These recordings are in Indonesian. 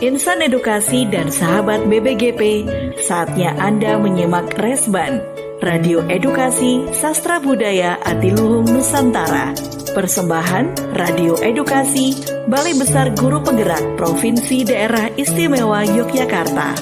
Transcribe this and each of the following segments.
Insan edukasi dan sahabat BBGP, saatnya Anda menyimak Resban, Radio Edukasi Sastra Budaya Atiluhung Nusantara. Persembahan Radio Edukasi, Balai Besar Guru Penggerak Provinsi Daerah Istimewa Yogyakarta.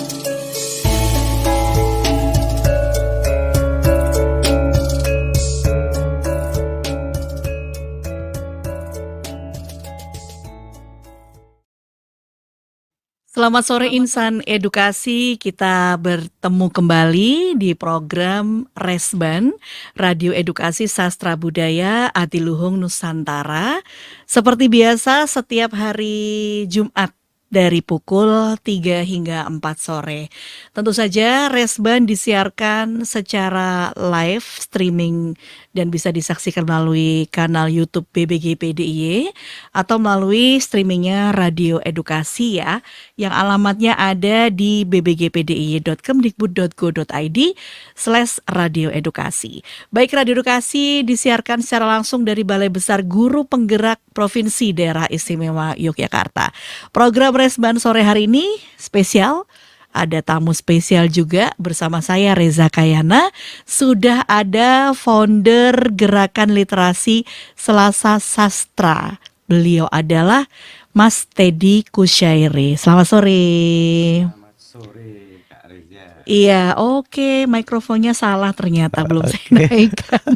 Selamat sore insan edukasi, kita bertemu kembali di program Resban, Radio Edukasi Sastra Budaya Atiluhung Nusantara. Seperti biasa setiap hari Jumat dari pukul 3 hingga 4 sore. Tentu saja Resban disiarkan secara live streaming dan bisa disaksikan melalui kanal YouTube BBGP DIY atau melalui streamingnya Radio Edukasi ya, yang alamatnya ada di bbgpdiy.kemdikbud.go.id/radioedukasi. Baik, Radio Edukasi disiarkan secara langsung dari Balai Besar Guru Penggerak Provinsi Daerah Istimewa Yogyakarta. Program Resban sore hari ini spesial. Ada tamu spesial juga bersama saya Reza Kayana. Sudah ada founder Gerakan Literasi Selasa Sastra. Beliau adalah Mas Teddy Kusyairi. Selamat sore. Selamat sore Kak Reza. Iya, oke. Mikrofonnya salah ternyata, belum saya naikkan.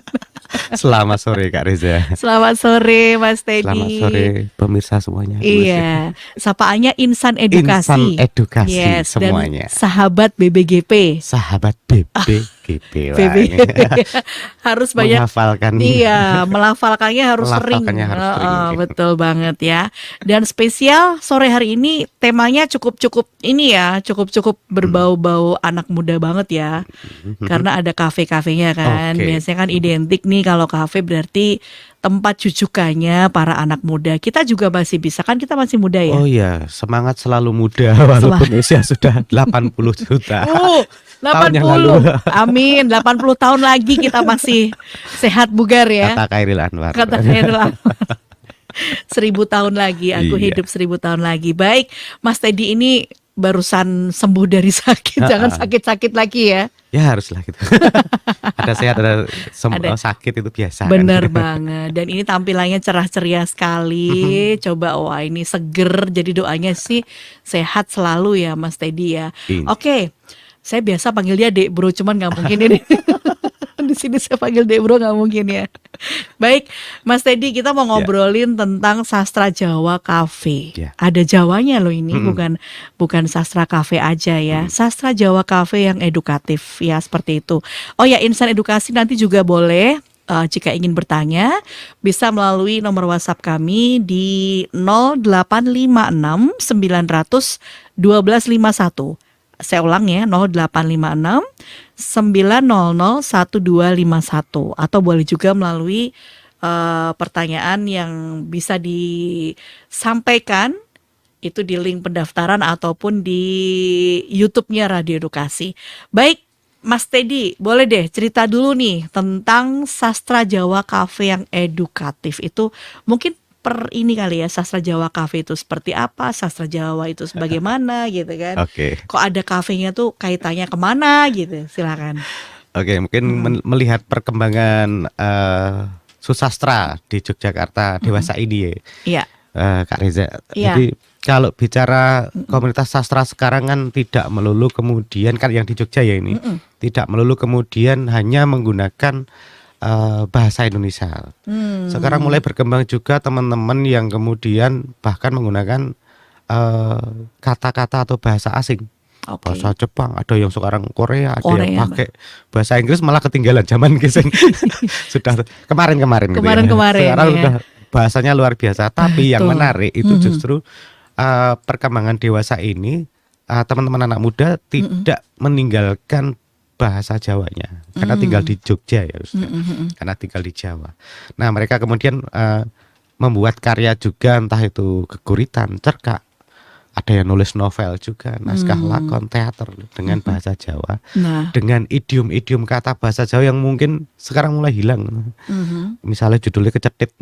Selamat sore Kak Reza. Selamat sore Mas Teddy. Selamat sore pemirsa semuanya. Iya, sapaannya Insan Edukasi. Insan Edukasi Yes, semuanya. dan sahabat BBGP. Sahabat BBGP. BBGP. Harus banyak menghafalkan. Iya, melafalkannya harus sering. Melafalkannya harus sering. Betul banget ya. Dan spesial sore hari ini temanya cukup ini ya, cukup berbau-bau anak muda banget ya. Karena ada kafe-kafenya kan. Oke. Biasanya kan identik nih kalau kafe berarti tempat jujukannya para anak muda. Kita juga masih bisa, kan kita masih muda ya. Oh iya, semangat selalu muda walaupun usia sudah 80 juta. Tahun yang lalu. 80. Amin, 80 tahun lagi kita masih sehat bugar ya. Kata Khairil Anwar. Kata Khairil Anwar. 1000 tahun lagi, aku Iya. hidup 1000 tahun lagi. Baik, Mas Teddy ini barusan sembuh dari sakit. Jangan sakit-sakit lagi ya. Ya haruslah gitu. Ada sehat, ada sakit itu biasa. Bener kan? banget. Dan ini tampilannya cerah ceria sekali. Coba, wah ini seger. Jadi doanya sih sehat selalu ya Mas Teddy ya. Iya. Oke, saya biasa panggil dia Dek Bro, cuman nggak mungkin ini. Di sini saya panggil Dek Bro, nggak mungkin ya. Baik, Mas Teddy, kita mau ngobrolin tentang sastra Jawa Cafe. Ya. Ada Jawanya loh ini, bukan sastra cafe aja ya. Sastra Jawa Cafe yang edukatif ya, seperti itu. Oh ya, Insan Edukasi nanti juga boleh jika ingin bertanya bisa melalui nomor WhatsApp kami di 0856 900 1251. Saya ulang ya, 0856 900 1251, atau boleh juga melalui pertanyaan yang bisa disampaikan itu di link pendaftaran ataupun di YouTube-nya Radio Edukasi. Baik, Mas Teddy, boleh deh cerita dulu nih tentang sastra Jawa Cafe yang edukatif itu. Mungkin ini kali ya, sastra Jawa Cafe itu seperti apa, sastra Jawa itu sebagaimana gitu kan. Oke. Kok ada kafenya tuh kaitannya kemana gitu, silakan. Oke, mungkin melihat perkembangan susastra di Yogyakarta dewasa ini ya. Iya. Kak Reza. Iya. Jadi kalau bicara komunitas sastra sekarang kan tidak melulu kemudian, kan yang di Jogja ya ini, tidak melulu kemudian hanya menggunakan bahasa Indonesia. Sekarang mulai berkembang juga teman-teman yang kemudian bahkan menggunakan kata-kata atau bahasa asing. Oke. Bahasa Jepang, ada yang sekarang Korea, ada Korea, yang pakai bahasa Inggris, malah ketinggalan zaman geseng. Sudah kemarin-kemarin gitu ya. Kemarin-kemarin, Sekarang ya. udah bahasanya luar biasa. Tapi yang Betul. menarik itu justru perkembangan dewasa ini, teman-teman anak muda tidak meninggalkan bahasa Jawanya karena tinggal di Jogja ya, karena tinggal di Jawa. Nah, mereka kemudian membuat karya juga, entah itu geguritan, cerkak, ada yang nulis novel juga, naskah lakon, teater dengan bahasa Jawa, Nah, dengan idiom-idiom kata bahasa Jawa yang mungkin sekarang mulai hilang. Misalnya judulnya kecetit.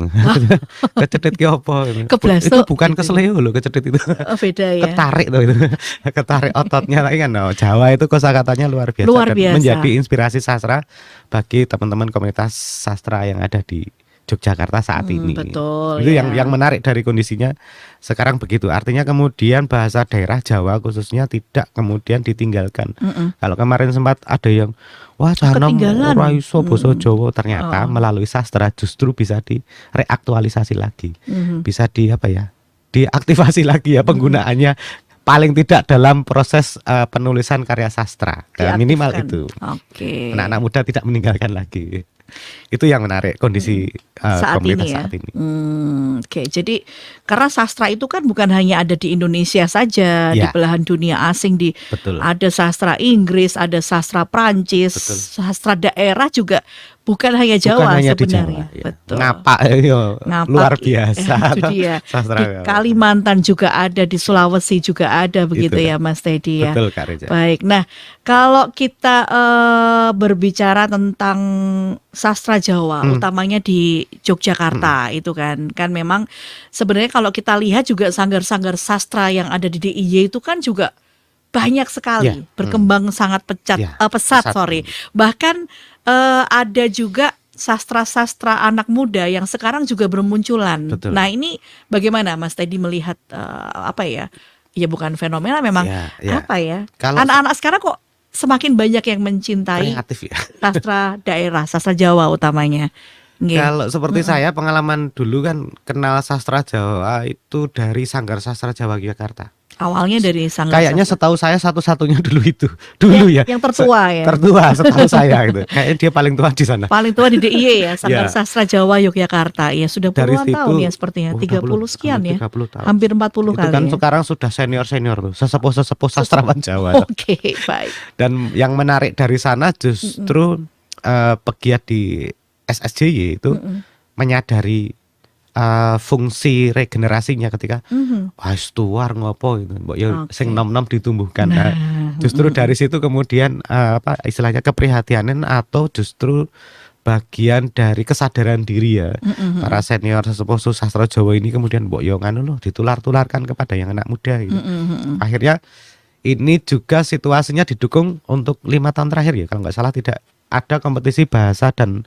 Kecetit ki apa? Keblasok Itu bukan gitu ya. kesleo loh kecetit itu. Beda ya. Ketarik tuh itu. Ketarik ototnya lagi kan. No, Jawa itu kosakatanya luar biasa Luar dan biasa. menjadi inspirasi sastra bagi teman-teman komunitas sastra yang ada di Yogyakarta saat ini. Betul Itu ya. yang menarik dari kondisinya sekarang begitu. Artinya kemudian bahasa daerah Jawa khususnya tidak kemudian ditinggalkan. Kalau kemarin sempat ada yang wah canom Ketinggalan. ora iso basa Jawa, ternyata melalui sastra justru bisa direaktualisasi lagi. Bisa diaktifasi lagi ya penggunaannya, paling tidak dalam proses penulisan karya sastra. Minimal Diaktifkan. itu. Oke. Anak-anak muda tidak meninggalkan lagi. Itu yang menarik kondisi Saat komunitas ini ya. saat ini. Oke, jadi karena sastra itu kan bukan hanya ada di Indonesia saja, di Ya. belahan dunia asing, Betul. ada sastra Inggris, ada sastra Prancis, Betul. sastra daerah juga bukan hanya Jawa Bukan hanya di sebenarnya. Jawa. Ya. Betul. Ngapak Ngapak, luar biasa. itu dia. Sastra Di Kalimantan juga ada, di Sulawesi juga ada begitu Itu, ya, Mas Teddy ya. Betul Kak Reza. Baik, nah kalau kita berbicara tentang sastra Jawa, utamanya di Yogyakarta itu kan memang sebenarnya kalau kita lihat juga sanggar-sanggar sastra yang ada di DIY itu kan juga banyak sekali, Ya, berkembang sangat pesat, Ya, pesat, pesat. sorry. Bahkan ada juga sastra-sastra anak muda yang sekarang juga bermunculan. Betul. Nah ini bagaimana Mas Teddy melihat apa ya? Ya bukan fenomena, memang Ya, ya. apa ya? Kalau Anak-anak sekarang kok semakin banyak yang mencintai kreatif ya. sastra daerah, sastra Jawa utamanya. Nggih. Kalau seperti saya pengalaman dulu kan kenal sastra Jawa itu dari Sanggar Sastra Jawa Yogyakarta. Awalnya dari sanggar Kayaknya sastra. setahu saya satu-satunya dulu itu. Dulu ya. Yang tertua ya. Tertua setahu saya gitu. Kayaknya dia paling tua di sana. Paling tua di DIY ya, Sanggar Ya. Sastra Jawa Yogyakarta. Ya sudah Dari puluhan situ, tahun ya sepertinya, 30 sekian ya. 30 tahun. Hampir 40 Itu kali kan ya. sekarang sudah senior-senior tuh, sesepuh-sesepuh sastrawan Jawa. Oke, baik. Dan yang menarik dari sana justru pegiat di SSJY itu menyadari fungsi regenerasinya ketika wah tuar ngopo gitu. Mbok ya Oke. sing nom-nom ditumbuhkan. Nah, Justru dari situ kemudian istilahnya keprihatinan atau justru bagian dari kesadaran diri ya. Para senior sesepuh sastra Jawa ini kemudian mbok yo nganu loh ditular-tularkan kepada yang anak muda gitu. Akhirnya ini juga situasinya didukung untuk 5 tahun terakhir ya kalau nggak salah tidak ada kompetisi bahasa dan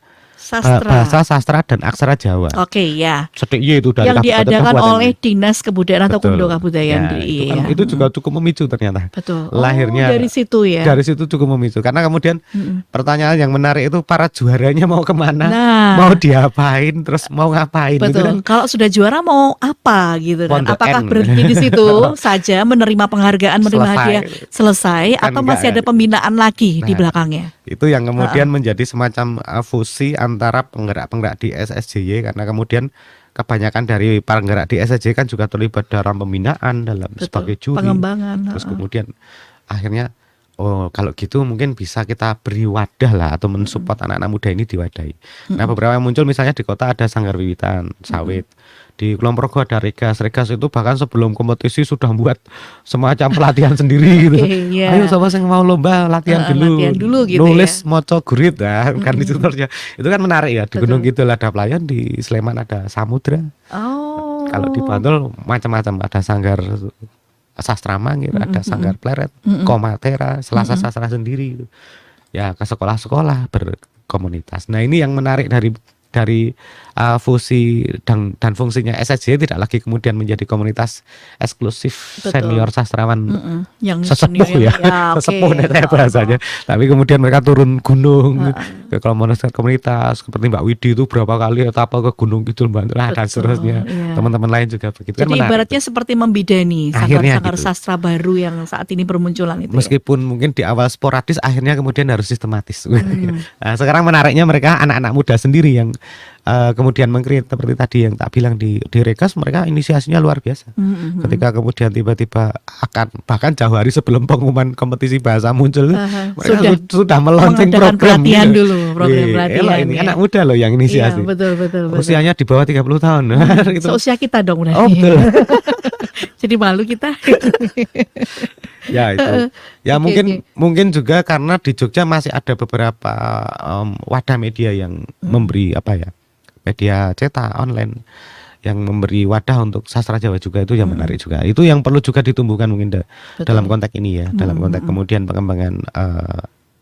bahasa sastra dan aksara Jawa. Oke ya. Sedikit itu dari Yang kabupaten diadakan kabupaten oleh ini. Dinas Kebudayaan atau Betul. Kumdo Kabudayaan Ya, DIY itu, kan, ya. itu juga cukup memicu ternyata. Betul. Lahirnya dari situ ya. Dari situ cukup memicu karena kemudian pertanyaan yang menarik itu para juaranya mau kemana, Nah. mau diapain, terus mau ngapain gitu kan. Betul. Kalau sudah juara mau apa gitu kan? Pondok Apakah N. berhenti di situ saja menerima penghargaan, menerima Selesai. hadiah selesai, Kan atau masih enggak. ada pembinaan lagi di Nah. belakangnya? Itu yang kemudian menjadi semacam fusi antara penggerak-penggerak di SSJY karena kemudian kebanyakan dari penggerak di SSJY kan juga terlibat dalam pembinaan dalam Betul. sebagai juri. Pengembangan. Terus kemudian akhirnya kalau gitu mungkin bisa kita beri wadah lah atau mensupport anak-anak muda ini diwadahi. Nah beberapa yang muncul misalnya di kota ada Sanggar Wiwitan Sawit, di Kulon Progo ada Regas itu bahkan sebelum kompetisi sudah buat semacam pelatihan sendiri gitu. Oke, ya. Ayo siapa yang mau lomba latihan dulu gitu nulis moco gurit ya kan itu terusnya. Itu kan menarik ya di Betul. Gunung Kidul ada pelayan, di Sleman ada Samudra. Oh. Kalau di Bantul macam-macam ada Sanggar Sastra Mangir, ada Sanggar Pleret, Komatera, Selasa Sastra sendiri gitu. Ya ke sekolah-sekolah berkomunitas. Nah ini yang menarik dari fusi dan fungsinya SSJ tidak lagi kemudian menjadi komunitas eksklusif Betul. senior sastrawan Yang sesepuh senior ya, oke. sesepuh saya bahasanya. Tapi kemudian mereka turun gunung ke komunitas seperti Mbak Widi itu berapa kali etapa ke Gunung Kidul Bantul dan Betul, seterusnya. iya. Teman-teman lain juga begitu. Jadi kan menarik. ibaratnya seperti membidani Akhirnya sanggar-sanggar gitu. sastra baru yang saat ini bermunculan itu. Ya? Meskipun mungkin di awal sporadis, akhirnya kemudian harus sistematis. Nah, sekarang menariknya mereka anak-anak muda sendiri yang kemudian mengkreat seperti tadi yang tak bilang di Regas, mereka inisiasinya luar biasa. Ketika kemudian tiba-tiba akan bahkan jauh hari sebelum pengumuman kompetisi bahasa muncul, mereka sudah meluncing mengadakan program pelatihan gitu. dulu, program pelatihan. Elok ini ya. anak muda loh yang Iya, inisiasi. betul. Usianya di bawah 30 tahun. Itu. Seusia kita dong berarti. Oh betul. Jadi malu kita. Ya itu. Ya Oke, mungkin oke. mungkin juga karena di Jogja masih ada beberapa wadah media yang memberi apa ya, media cetak online yang memberi wadah untuk sastra Jawa juga, itu yang menarik juga. Itu yang perlu juga ditumbuhkan mungkin dalam Betul. konteks ini ya, dalam konteks kemudian pengembangan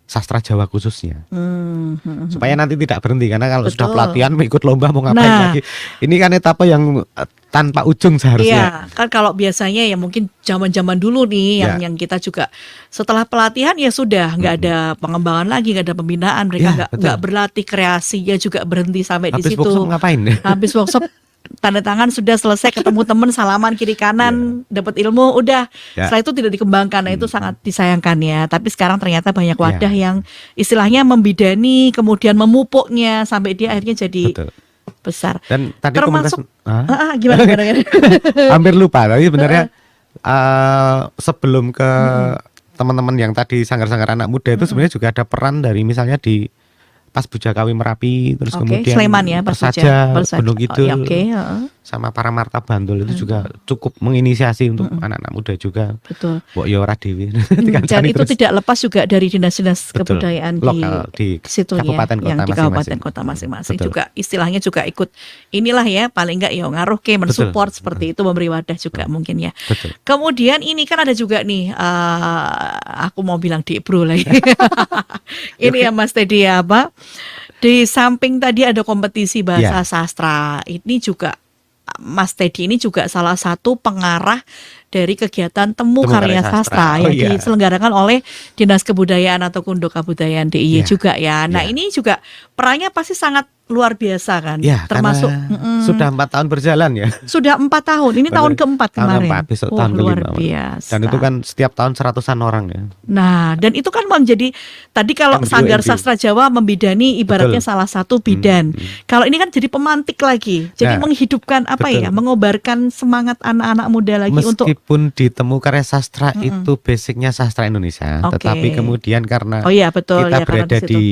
sastra Jawa khususnya. Supaya nanti tidak berhenti, karena kalau sudah Betul. pelatihan ikut lomba mau ngapain Nah. lagi. Ini kan etapa yang tanpa ujung seharusnya. Iya, kan kalau biasanya ya mungkin zaman-zaman dulu nih Ya. yang kita juga setelah pelatihan ya sudah nggak ada pengembangan lagi, nggak ada pembinaan, mereka Ya, nggak betul. berlatih, kreasinya juga berhenti sampai di Habis situ. workshop ngapain? Habis workshop tanda tangan sudah selesai, ketemu teman salaman kiri kanan, dapat ilmu udah. Ya. Setelah itu tidak dikembangkan. Nah, itu sangat disayangkan ya. Tapi sekarang ternyata banyak Ya. wadah yang istilahnya membidani, kemudian memupuknya sampai dia akhirnya jadi Betul. besar. Dan tadi Termasuk komunitas gimana? hampir lupa, tapi sebenarnya sebelum ke teman-teman yang tadi sanggar-sanggar anak muda itu sebenarnya juga ada peran dari misalnya di Pas Bujakawi Merapi, terus Oke, kemudian Sleman ya, Pas Persaja, Persaja. Gunung Oh, Kidul, ya, oke, heeh, sama para Marta Bantul itu juga cukup menginisiasi untuk anak-anak muda juga. betul. Mbok Yora Dewi. Dan itu tidak lepas juga dari dinas-dinas Betul. kebudayaan Lokal di situ kabupaten ya, yang kota di masing-masing. kabupaten kota masing-masing Betul. juga istilahnya juga ikut inilah ya, paling enggak ya ngaruh ke mensupport seperti itu, memberi wadah juga mungkin ya. Betul. Kemudian ini kan ada juga nih, aku mau bilang di bro lagi. Ini ya Mas Teddy ya, apa? Di samping tadi ada kompetisi bahasa Ya. sastra, ini juga Mas Teddy ini juga salah satu pengarah dari kegiatan Temu Karya Sastra Oh, yang iya. diselenggarakan oleh Dinas Kebudayaan atau Kundo Kabudayaan DIY Ya. juga ya. Nah Ya. ini juga perannya pasti sangat luar biasa kan, Ya, termasuk karena sudah 4 tahun berjalan ya. sudah 4 tahun, ini tahun Betul. keempat Tahun kemarin. keempat, besok Wah, tahun luar kelima. biasa. Dan itu kan setiap tahun 100-an orang ya. Nah, dan itu kan menjadi tadi kalau MDU. Sanggar Sastra Jawa membidani ibaratnya Betul. salah satu bidan. Kalau ini kan jadi pemantik lagi. Jadi Nah, menghidupkan apa betul. ya? Mengobarkan semangat anak-anak muda lagi untuk Meskipun di Temu Karya Sastra itu basicnya sastra Indonesia, Oke. tetapi kemudian karena oh iya betul kita ya karena berada situ di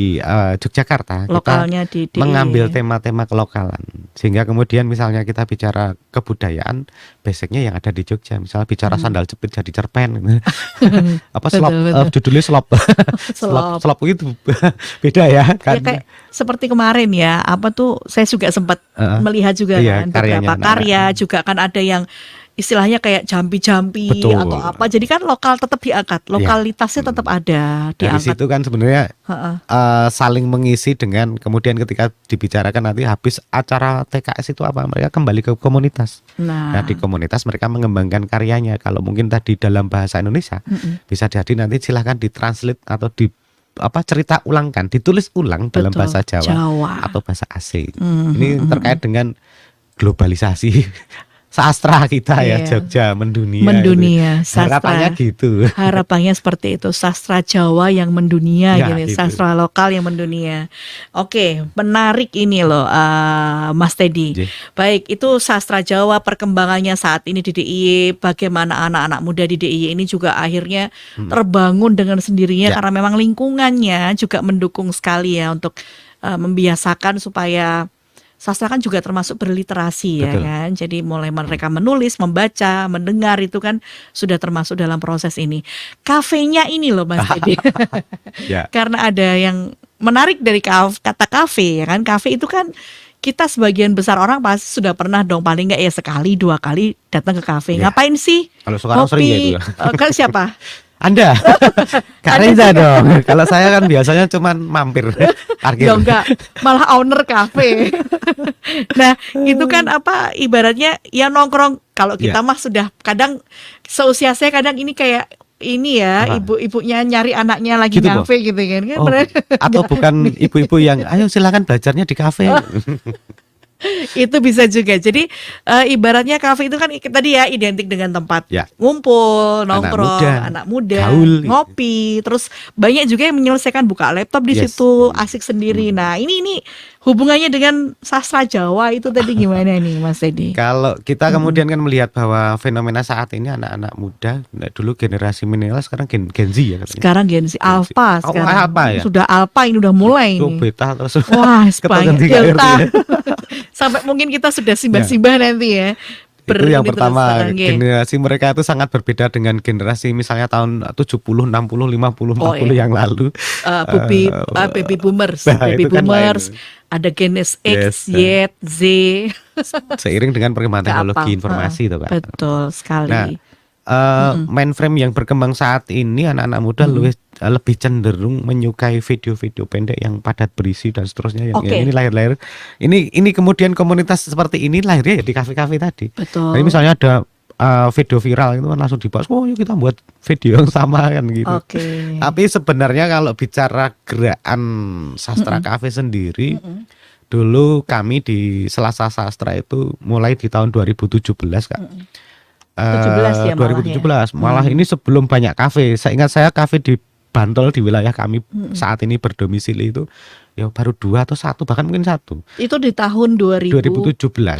Yogyakarta, lokalnya kita di mengambil tema-tema kelokalan, sehingga kemudian misalnya kita bicara kebudayaan, basicnya yang ada di Jogja, misalnya bicara sandal jepit jadi cerpen, apa Betul, slop, betul. judulnya slop, Slop. slop itu beda ya Ya kan? kayak seperti kemarin ya, apa tuh saya juga sempat melihat juga Iya, kan karyanya beberapa anak-anak. karya juga kan ada yang istilahnya kayak jampi-jampi Betul. atau apa. Jadi kan lokal tetap diangkat, lokalitasnya tetap ada Dari diangkat. situ kan sebenarnya Heeh. saling mengisi dengan kemudian ketika dibicarakan nanti habis acara TKS itu apa, mereka kembali ke komunitas. Nah, Nah, di komunitas mereka mengembangkan karyanya. Kalau mungkin tadi dalam bahasa Indonesia, bisa jadi nanti silahkan ditranslate atau di cerita ulangkan, ditulis ulang dalam betul, bahasa Jawa atau bahasa asing. Ini terkait dengan globalisasi sastra kita ya, Iya. Jogja mendunia. mendunia Itu. Harapannya sastra. gitu. Harapannya seperti itu, sastra Jawa yang mendunia Ya, gitu, gitu. sastra lokal yang mendunia. Oke, menarik ini loh Mas Teddy. J. Baik, itu sastra Jawa perkembangannya saat ini di DIY, bagaimana anak-anak muda di DIY ini juga akhirnya terbangun dengan sendirinya Ya. karena memang lingkungannya juga mendukung sekali ya untuk membiasakan supaya sastra kan juga termasuk berliterasi ya Betul. kan. Jadi mulai mereka menulis, membaca, mendengar itu kan sudah termasuk dalam proses ini. Kafenya ini loh Mas Teddy. Ya. Karena ada yang menarik dari kata kafe ya kan. Kafe itu kan kita sebagian besar orang pasti sudah pernah dong paling nggak ya sekali 2 kali datang ke kafe. Ya. Ngapain sih? Kalau sekarang sering ya itu ya. Kan siapa? Anda, Kak Reza dong. Kalau saya kan biasanya cuman mampir parkir. Ya enggak, malah owner kafe. Nah, itu kan apa ibaratnya ya nongkrong. Kalau kita mah sudah kadang seusia saya kadang ini kayak ini ya, Apa? ibu-ibunya nyari anaknya lagi Gitu, ngafe gitu kan. Kan Oh, bener. atau bukan ibu-ibu yang ayo silakan belajarnya di kafe. Itu bisa juga. Jadi ibaratnya kafe itu kan tadi ya identik dengan tempat Ya. ngumpul, nongkrong, muda, anak muda, gaul, gitu. ngopi, terus banyak juga yang menyelesaikan buka laptop di Yes. situ, asik sendiri. Nah, ini hubungannya dengan sastra Jawa itu tadi gimana nih, Mas Teddy? Kalau kita kemudian kan melihat bahwa fenomena saat ini anak-anak muda, dulu generasi milenial, sekarang Gen Z ya katanya. Sekarang Gen Z Alpha Oh, sekarang. Alpha ya? Sudah Alpha ini udah mulai Itu nih. beta terus. Wah, Ketua banyak Gen Z nggak ngerti Delta. ya. Sampai mungkin kita sudah simbah-simbah nanti ya. Itu yang ini terus pertama, nggih. generasi mereka itu sangat berbeda dengan generasi misalnya tahun 70, 60, 50, Oh 40 ya, yang lalu. baby boomers, Nah, baby itu kan boomers, lain. ada Gen X, Yes. Y, Z, Seiring dengan perkembangan nggak apa, teknologi informasi itu, Kak. betul Nah, sekali. Mm-mm. mainframe yang berkembang saat ini anak-anak muda Mm-mm. lebih cenderung menyukai video-video pendek yang padat berisi dan seterusnya yang Oke, ini lahir-lahir. Ini kemudian komunitas seperti ini lahirnya ya di kafe-kafe tadi. Jadi betul. misalnya ada video viral itu kan langsung dibahas, oh yuk kita buat video yang sama kan gitu. Oke. Tapi sebenarnya kalau bicara gerakan sastra Mm-mm. kafe sendiri, Mm-mm. dulu kami di Selasa Sastra itu mulai di tahun 2017, Kak. Mm-mm. 17 ya malah ya. 2017 malah ini sebelum banyak kafe. Saya ingat saya kafe di Bantul di wilayah kami Mm-mm. saat ini berdomisili itu ya baru 2 atau 1 bahkan mungkin 1. Itu di tahun 2017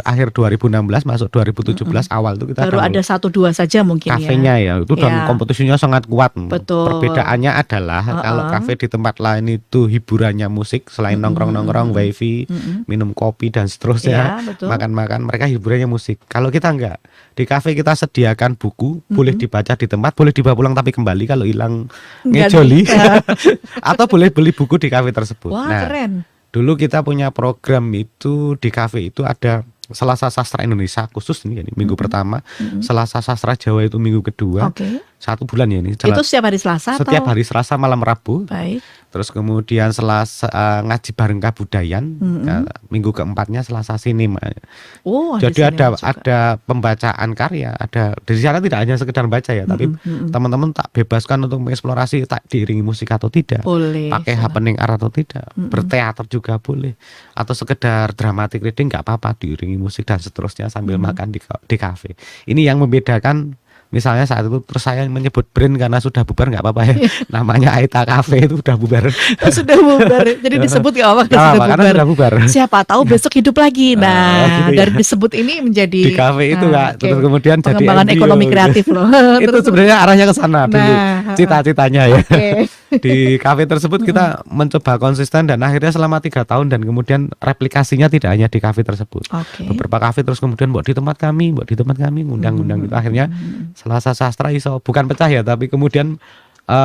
akhir 2016 masuk 2017 awal itu kita baru ada 1-2 saja mungkin ya. kafenya ya itu dan Ya. kompetisinya sangat kuat. Betul. Perbedaannya adalah kalau kafe di tempat lain itu hiburannya musik selain nongkrong-nongkrong, wifi, minum kopi dan seterusnya, Ya, betul. makan-makan, mereka hiburannya musik. Kalau kita enggak, di kafe kita sediakan buku, boleh dibaca di tempat, boleh dibawa pulang tapi kembali kalau hilang Nggak ngejoli, bisa. atau boleh beli buku di kafe tersebut. Wah, Nah, keren. dulu kita punya program itu di kafe itu ada Selasa Sastra Indonesia khusus ini minggu pertama, Selasa Sastra Jawa itu minggu kedua, Oke. 1 bulan ya ini. Itu setiap hari Selasa Setiap atau? hari Selasa malam Rabu, Baik. terus kemudian Selasa ngaji bareng kabudayan, minggu keempatnya Selasa sinema. Oh, Jadi sinema juga. ada pembacaan karya, ada di sana tidak hanya sekedar baca ya, tapi teman-teman tak bebaskan untuk mengeksplorasi tak diiringi musik atau tidak, Boleh. pakai happening art atau tidak, berteater juga boleh, atau sekedar dramatic reading nggak apa-apa diiringi musik dan seterusnya sambil makan di kafe. Ini yang membedakan. Misalnya saat itu terus saya menyebut brand karena sudah bubar nggak apa-apa ya. Namanya Aita Cafe itu sudah bubar. Oh, sudah bubar. Jadi disebut nggak apa Nggak sudah apa-apa, karena bubar. sudah bubar. Siapa tahu besok hidup lagi. Nah, gitu ya. dari disebut ini menjadi Di kafe itu Kak. oke. Terus kemudian jadi pengembangan NGO, ekonomi gitu. kreatif loh. Itu Terus, sebenarnya arahnya ke sana dulu. Nah, Cita-citanya ya. oke. Di kafe tersebut kita mencoba konsisten dan akhirnya selama 3 tahun dan kemudian replikasinya tidak hanya di kafe tersebut. Oke. Beberapa kafe terus kemudian buat di tempat kami ngundang-ngundang gitu. Akhirnya Selasa Sastra iso bukan pecah ya tapi kemudian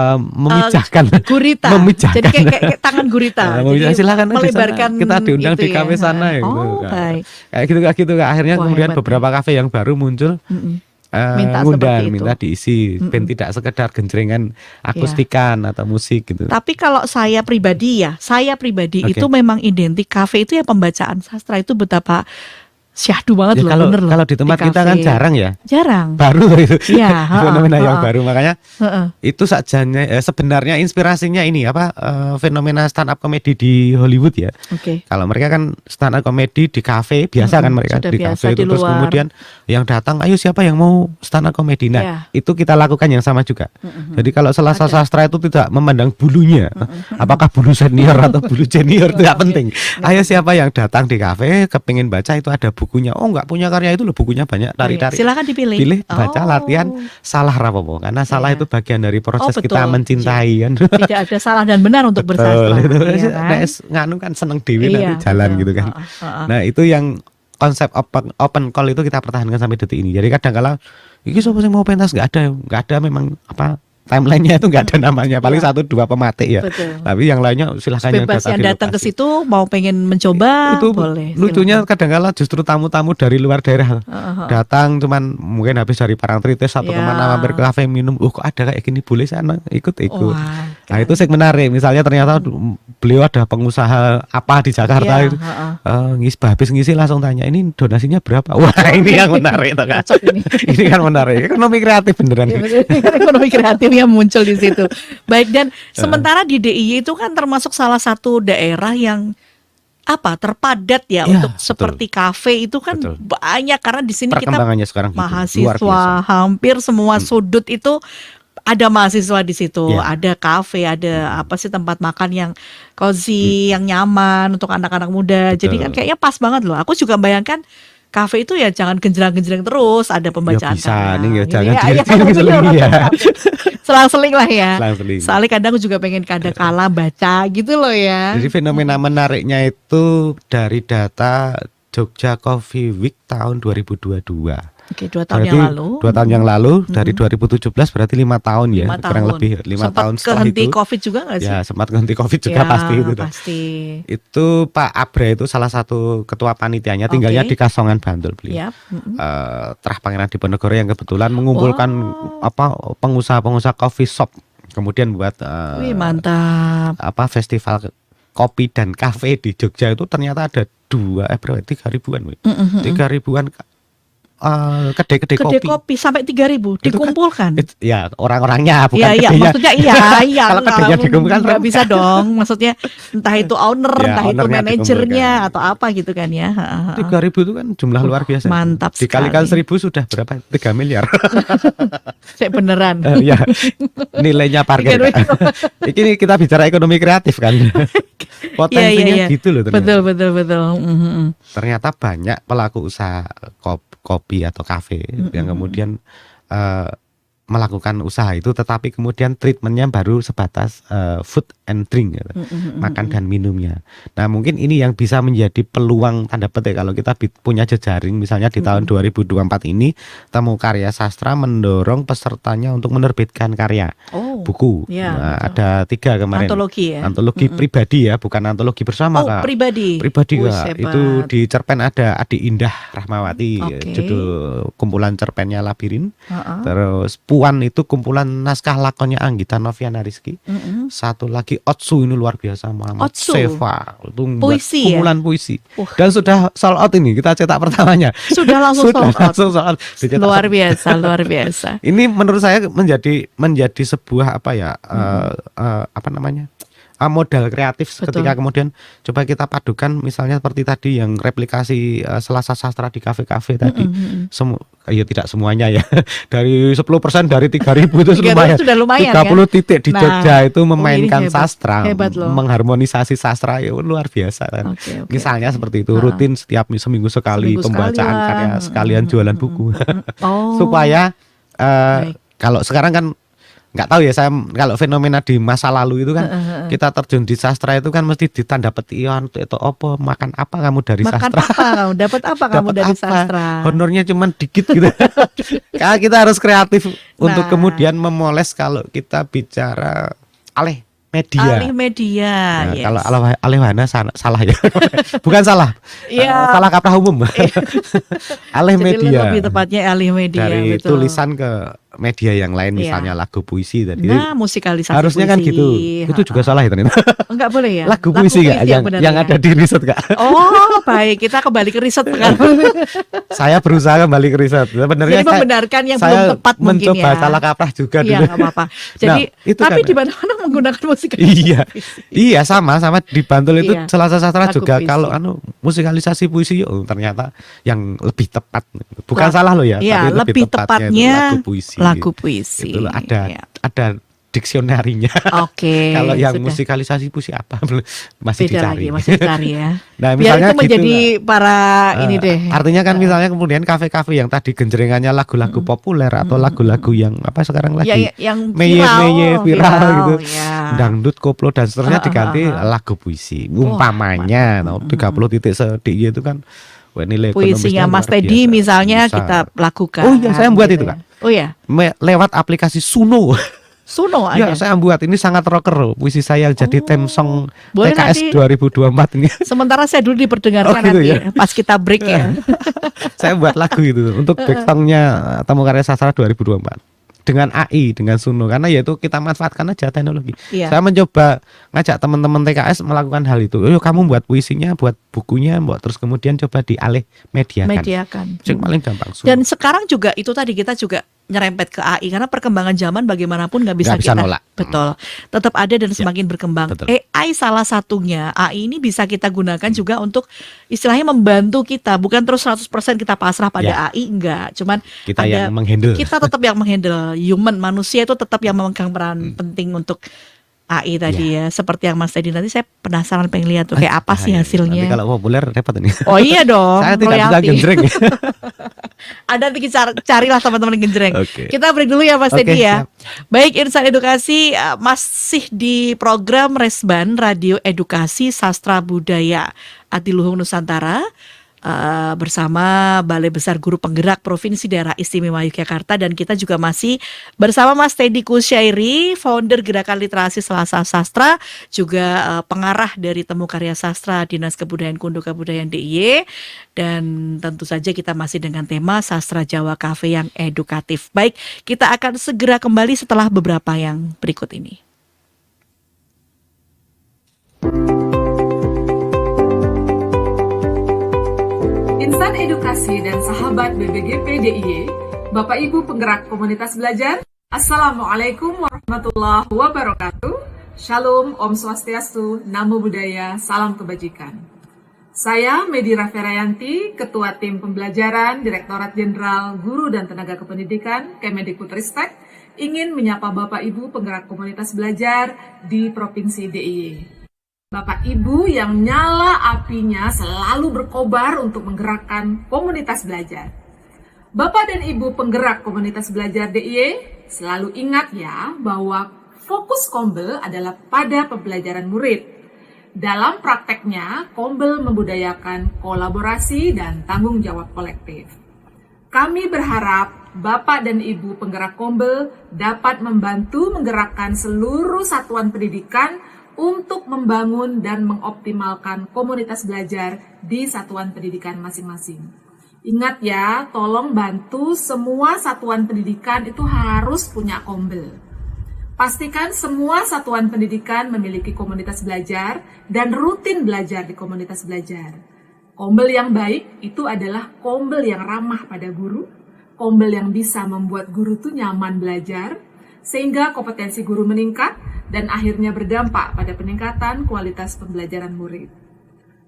memijahkan Gurita. memijahkan. Jadi kayak tangan gurita. Jadi silakan aja di sana. melebarkan Kita diundang itu di kafe ya. sana ya, gitu. Oh, baik. Kayak gitu Kak. Akhirnya Wah, kemudian hebat beberapa kafe yang baru muncul Minta ngundang, seperti itu. minta diisi, ben tidak sekedar genjrengan akustikan atau musik gitu. Tapi kalau saya pribadi Oke. itu memang identik kafe itu ya pembacaan sastra itu betapa syahdu banget Ya, loh, kalau bener loh. kalau di tempat kita kan kafe. jarang ya, Jarang. baru loh itu. Iya, Fenomena yang ha-ha. baru, makanya Heeh. itu sajanya sebenarnya inspirasinya ini apa fenomena stand up comedy di Hollywood ya. Oke. Kalau mereka kan stand up comedy di kafe biasa kan mereka sudah di biasa kafe di itu terus luar. kemudian yang datang ayo siapa yang mau stand up comedy. Nah, Ya. itu kita lakukan yang sama juga. Jadi kalau Selasa Ada. Sastra itu tidak memandang bulunya. Apakah bulu senior atau bulu junior itu nggak penting. Ayo siapa yang datang di kafe kepingin baca itu ada bukunya. Oh, nggak punya karya itu loh bukunya banyak tarik-tarik. Silakan dipilih. Pilih baca Oh. latihan salah rapopo karena salah Iya. itu bagian dari proses Oh, kita betul. mencintai kan. Tidak ada salah dan benar untuk Betul, bersastra. itu. Iya kan? Nek nganu kan seneng dewi Iya, nanti jalan betul. gitu kan. Heeh. Nah, itu yang konsep open call itu kita pertahankan sampai detik ini. Jadi kadang-kala iki sapa sing mau pentas nggak ada memang apa timelinenya itu nggak ada namanya paling 1-2 pematih ya. Betul. Tapi yang lainnya silahkan Bebas yang di datang ke lokasi. situ mau pengen mencoba Itu boleh. lucunya silakan. kadang-kala justru tamu-tamu dari luar daerah datang cuman mungkin habis dari Parangtritis atau Ya. kemana mampir ke kafe minum, kok ada kayak gini boleh sana ikut. Wah, Nah itu sih menarik. Misalnya ternyata beliau ada pengusaha apa di Jakarta Iya, itu, heeh. habis ngisi langsung tanya ini donasinya berapa. Wah ini yang menarik toh, Kak. Cocok ini. Ini kan menarik. Ekonomi kreatif beneran. Iya, betul. Ekonomi kreatif yang muncul di situ. Baik, dan sementara di DIY itu kan termasuk salah satu daerah yang terpadat ya, Ya, untuk betul. seperti kafe itu kan Betul. banyak karena di sini kita Perkembangannya sekarang gitu, luar mahasiswa biasa. hampir semua sudut itu ada mahasiswa di situ, Ya. ada kafe, ada tempat makan yang cozy, yang nyaman untuk anak-anak muda. Jadi Betul. kan kayaknya pas banget loh. Aku juga bayangkan kafe itu ya jangan genjreng-genjreng terus, ada pembacaan bisa karya. nih ya, Gitu jangan ya. diseling-seling ya. Selang-seling lah ya. Selang-seling. Soalnya kadang aku juga pengen kala baca gitu loh ya. Jadi fenomena menariknya itu dari data Jogja Coffee Week tahun 2022. Oke, 2 tahun Berarti yang lalu. 2 tahun yang lalu dari 2017 berarti 5 tahun ya, 5 kurang tahun. lebih 5 Sempat tahun setelah kehenti itu. COVID juga nggak sih? Ya, sempat ganti Covid juga Ya, pasti itu. pasti. Itu Pak Abra itu salah satu ketua panitianya, tinggalnya Oke. di Kasongan Bantul beliau. Yap. Mm-mm. Terah Pangeran Diponegoro yang kebetulan mengumpulkan pengusaha-pengusaha coffee shop, kemudian buat Wih, mantap. festival kopi dan kafe di Jogja itu ternyata ada 3 ribuan, Mm-mm. 3 ribuan kedai-kedai Kedai kopi. kopi sampai 3.000 Itu kan- dikumpulkan. Ya orang-orangnya bukan Iya, iya, kedainya. maksudnya iya, iya. Kalau kedainya dikumpulkan nggak bisa dong. Maksudnya entah itu owner, Ya, entah itu ownernya manajernya dikumpulkan. atau apa gitu kan ya. 3 ribu itu kan jumlah luar biasa. Mantap Dikalikan sekali. 1.000 sudah berapa? 3 miliar. Saya beneran. Ya, nilainya parkir. Tiga ribu. Ini kita bicara ekonomi kreatif kan. Potensinya Iya. gitu loh ternyata. Betul. Mhm. Ternyata banyak pelaku usaha kopi atau kafe yang kemudian melakukan usaha itu, tetapi kemudian treatmentnya baru sebatas food and drink gitu. Makan dan minumnya. Nah mungkin ini yang bisa menjadi peluang tanda petik kalau kita punya jejaring misalnya di tahun 2024 ini Temu Karya Sastra mendorong pesertanya untuk menerbitkan karya Oh, buku. ya, Nah, betul. ada 3 kemarin. Antologi ya. Antologi pribadi ya, bukan antologi bersama Oh, Kak. pribadi. Pribadi Wih, Kak. hebat. Itu di cerpen ada Adi Indah Rahmawati, Oke. judul kumpulan cerpennya Labirin. Heeh. Terus Puan itu kumpulan naskah lakonnya Anggita Noviana Rizky. Mm-mm. Satu lagi Otsu, ini luar biasa, Muhammad Otsu. Seva itu membuat Puisi ya? kumpulan puisi. Wah. Dan sudah sold out ini, kita cetak pertamanya. Sudah langsung Sudah sold out. langsung sold out. Dicetak Luar biasa. ini menurut saya menjadi sebuah apa namanya, modal kreatif Betul. ketika kemudian coba kita padukan misalnya seperti tadi yang replikasi Selasa Sastra di kafe-kafe tadi. Ya tidak semuanya ya. Dari 10% dari 3.000 itu 3.000 lumayan. sudah lumayan 30 titik di Nah, Jogja itu ini memainkan hebat. sastra, Hebat loh. mengharmonisasi sastra, ya luar biasa kan. Oke. Misalnya seperti itu, Ha-ha. rutin setiap seminggu sekali Seminggu pembacaan sekali lah. karya sekalian jualan buku. Oh. Supaya Baik. kalau sekarang kan nggak tahu ya, saya kalau fenomena di masa lalu itu kan kita terjun di sastra itu kan mesti ditanda petian itu apa, makan apa kamu dari Makan sastra, apa kamu? Dapat apa kamu dapat dari apa? sastra? Honornya cuman dikit gitu. Karena kita harus kreatif untuk Nah. kemudian memoles kalau kita bicara alih media. Alih media. Nah, Yes. kalau alih wahana salah ya. Bukan salah. Iya. Salah kaprah umum. Alih Jadi media. lebih tepatnya alih media. Dari betul. tulisan ke media yang lain, Iya. misalnya lagu puisi tadi. Nah, musikalisasi Harusnya kan puisi. gitu. Itu juga salah ya ternyata. Enggak boleh ya. Lagu puisi Kak, yang benar ya? ada di riset Kak. Oh, baik. Kita kembali ke riset sekarang. Saya berusaha kembali ke riset. Sebenarnya Jadi membenarkan yang saya belum tepat mungkin mencoba ya. salah kaprah juga Iya, dulu. enggak apa-apa. Jadi itu tapi kan- di mana-mana menggunakan musikalisasi. Iya, iya sama di Bantul itu Iya. Selasa Sastra Lagu juga puisi. kalau musikalisasi puisi ternyata yang lebih tepat. Bukan Lah, salah loh ya, iya, tapi lebih tepatnya itu tepatnya lagu puisi. Lagu puisi. Itu loh, Iya. ada diksionarinya. Oke. Kalau yang sudah. musikalisasi puisi apa masih Beda dicari. lagi, masih dicari ya. Nah, Biar misalnya itu menjadi gitu, para ini deh. artinya kan misalnya kemudian kafe-kafe yang tadi genjrengannya lagu-lagu populer atau lagu-lagu yang apa sekarang lagi Ya, yang meye viral gitu. Ya. Dangdut, koplo dan seterusnya diganti ah. lagu puisi. Umpamanya 30 titik sedik itu kan wah, nilai Puisinya ekonomisnya Mas luar Teddy biasa, misalnya besar. kita lakukan. Oh iya, saya buat gitu itu, ya. Kak. Oh ya, Lewat aplikasi Suno. Suno Ya, ada. saya buat ini sangat rocker. Puisi saya jadi theme song Boleh PKS nanti. 2024 ini. Sementara saya dulu diperdengarkan Oh, gitu nanti ya? pas kita break ya. Saya buat lagu itu untuk back songnya Temu Karya Sastra 2024 dengan AI, dengan Suno, karena yaitu kita manfaatkan aja teknologi. Iya. Saya mencoba ngajak teman-teman TKS melakukan hal itu. Yuk kamu buat puisinya, buat bukunya, buat terus kemudian coba dialih mediakan. Mediakan. Yang paling gampang. Suno. Dan sekarang juga itu tadi kita juga nyerempet ke AI karena perkembangan zaman bagaimanapun nggak bisa Nggak bisa kita nolak. betul tetap ada dan semakin berkembang. betul. AI salah satunya, AI ini bisa kita gunakan juga untuk istilahnya membantu kita, bukan terus 100% kita pasrah pada Ya. AI, enggak, cuman Kita ada yang menghandle. kita tetap yang menghandle human, manusia itu tetap yang memegang peran penting untuk AI tadi ya. Seperti yang Mas Teddy nanti saya penasaran pengen lihat tuh kayak apa sih Nanti hasilnya. kalau populer repot ini. Oh iya dong, Saya tidak bisa royalti. genjreng. Ada nanti carilah teman-teman genjreng. Oke. Kita break dulu ya Mas Oke, Teddy ya. siap. Baik, Insan Edukasi masih di program Resban Radio Edukasi Sastra Budaya Adiluhung Nusantara. bersama Balai Besar Guru Penggerak Provinsi Daerah Istimewa Yogyakarta, dan kita juga masih bersama Mas Teddy Kusyairi, founder Gerakan Literasi Selasa Sastra, juga pengarah dari Temu Karya Sastra Dinas Kebudayaan Kundu Kebudayaan DIY, dan tentu saja kita masih dengan tema Sastra Jawa Cafe yang edukatif. Baik, kita akan segera kembali setelah beberapa yang berikut ini. Insan Edukasi dan Sahabat BBGP DIY, Bapak Ibu Penggerak Komunitas Belajar, Assalamualaikum warahmatullahi wabarakatuh. Shalom, Om Swastiastu, Namo Buddhaya, Salam Kebajikan. Saya Medira Ferayanti, Ketua Tim Pembelajaran Direktorat Jenderal Guru dan Tenaga Kependidikan Kemendikbudristek, ingin menyapa Bapak Ibu Penggerak Komunitas Belajar di Provinsi DIY. Bapak Ibu yang nyala apinya selalu berkobar untuk menggerakkan komunitas belajar. Bapak dan Ibu penggerak komunitas belajar DIY, selalu ingat ya bahwa fokus Kombel adalah pada pembelajaran murid. Dalam prakteknya, Kombel membudayakan kolaborasi dan tanggung jawab kolektif. Kami berharap Bapak dan Ibu penggerak Kombel dapat membantu menggerakkan seluruh satuan pendidikan untuk membangun dan mengoptimalkan komunitas belajar di satuan pendidikan masing-masing. Ingat ya, tolong bantu semua satuan pendidikan itu harus punya Kombel. Pastikan semua satuan pendidikan memiliki komunitas belajar dan rutin belajar di komunitas belajar. Kombel yang baik itu adalah Kombel yang ramah pada guru, Kombel yang bisa membuat guru tuh nyaman belajar, sehingga kompetensi guru meningkat dan akhirnya berdampak pada peningkatan kualitas pembelajaran murid.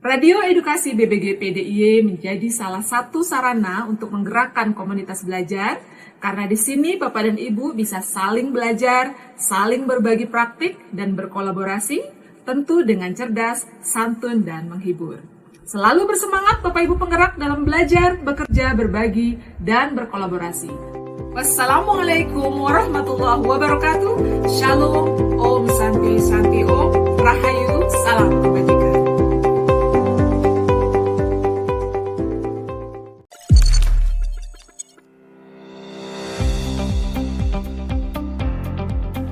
Radio Edukasi BBGP DIY menjadi salah satu sarana untuk menggerakkan komunitas belajar, karena di sini Bapak dan Ibu bisa saling belajar, saling berbagi praktik, dan berkolaborasi, tentu dengan cerdas, santun, dan menghibur. Selalu bersemangat Bapak Ibu penggerak dalam belajar, bekerja, berbagi, dan berkolaborasi. Wassalamualaikum warahmatullahi wabarakatuh. Shalom, Om Santi Santi Om, Rahayu, Salam Kebajikan.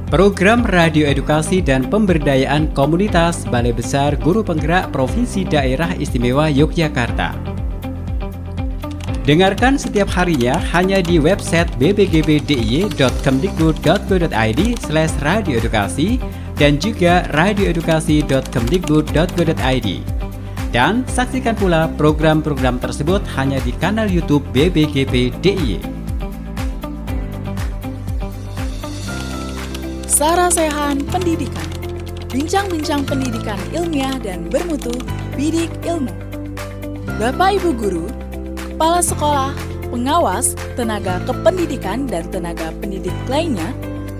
Program Radio Edukasi dan Pemberdayaan Komunitas Balai Besar Guru Penggerak Provinsi Daerah Istimewa Yogyakarta. Dengarkan setiap harinya hanya di website bbgbdiy.kemdikbud.go.id/radioedukasi dan juga radioedukasi.kemdikbud.go.id. Dan saksikan pula program-program tersebut hanya di kanal YouTube BBGP DIY. Sarasehan Pendidikan, bincang-bincang pendidikan ilmiah dan bermutu, bidik ilmu. Bapak Ibu Guru, Kepala Sekolah, Pengawas, Tenaga Kependidikan, dan tenaga pendidik lainnya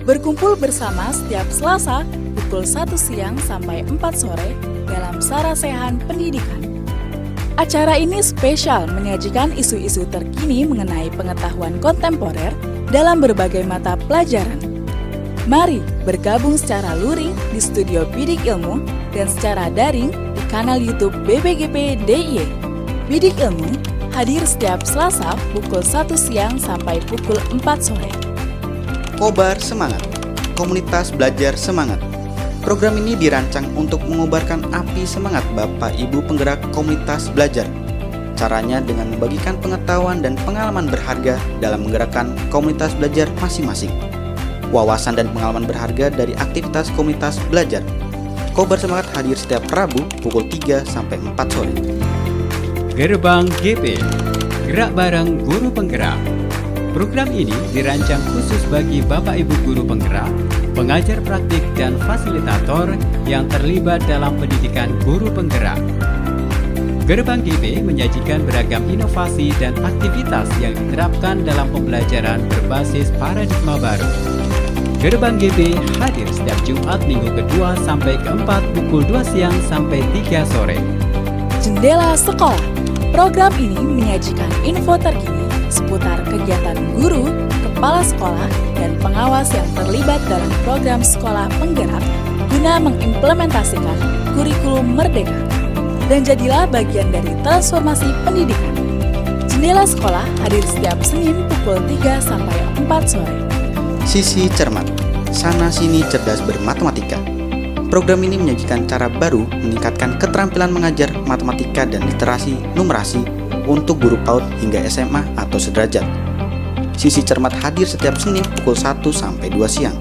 berkumpul bersama setiap Selasa pukul 1 siang sampai 4 sore dalam Sarasehan Pendidikan. Acara ini spesial menyajikan isu-isu terkini mengenai pengetahuan kontemporer dalam berbagai mata pelajaran. Mari bergabung secara luring di studio Bidik Ilmu dan secara daring di kanal YouTube BBGP DIY. Bidik Ilmu hadir setiap Selasa pukul 1 siang sampai pukul 4 sore. Kobar Semangat, Komunitas Belajar Semangat. Program ini dirancang untuk mengobarkan api semangat Bapak Ibu penggerak komunitas belajar. Caranya dengan membagikan pengetahuan dan pengalaman berharga dalam menggerakkan komunitas belajar masing-masing. Wawasan dan pengalaman berharga dari aktivitas komunitas belajar. Kobar Semangat hadir setiap Rabu pukul 3 sampai 4 sore. Gerbang GP, Gerak Bareng Guru Penggerak. Program ini dirancang khusus bagi Bapak Ibu Guru Penggerak, pengajar praktik dan fasilitator yang terlibat dalam pendidikan guru penggerak. Gerbang GP menyajikan beragam inovasi dan aktivitas yang diterapkan dalam pembelajaran berbasis paradigma baru. Gerbang GP hadir setiap Jumat minggu kedua sampai keempat pukul 2 siang sampai 3 sore. Jendela Sekolah. Program ini menyajikan info terkini seputar kegiatan guru, kepala sekolah, dan pengawas yang terlibat dalam program sekolah penggerak guna mengimplementasikan kurikulum merdeka. dan jadilah bagian dari transformasi pendidikan. Jendela Sekolah hadir setiap Senin pukul 3 sampai 4 sore. Sisi Cermat, sana sini cerdas bermatematika. Program ini menyajikan cara baru meningkatkan keterampilan mengajar matematika dan literasi numerasi untuk guru PAUD hingga SMA atau sederajat. Sisi Cermat hadir setiap Senin pukul 1 sampai 2 siang.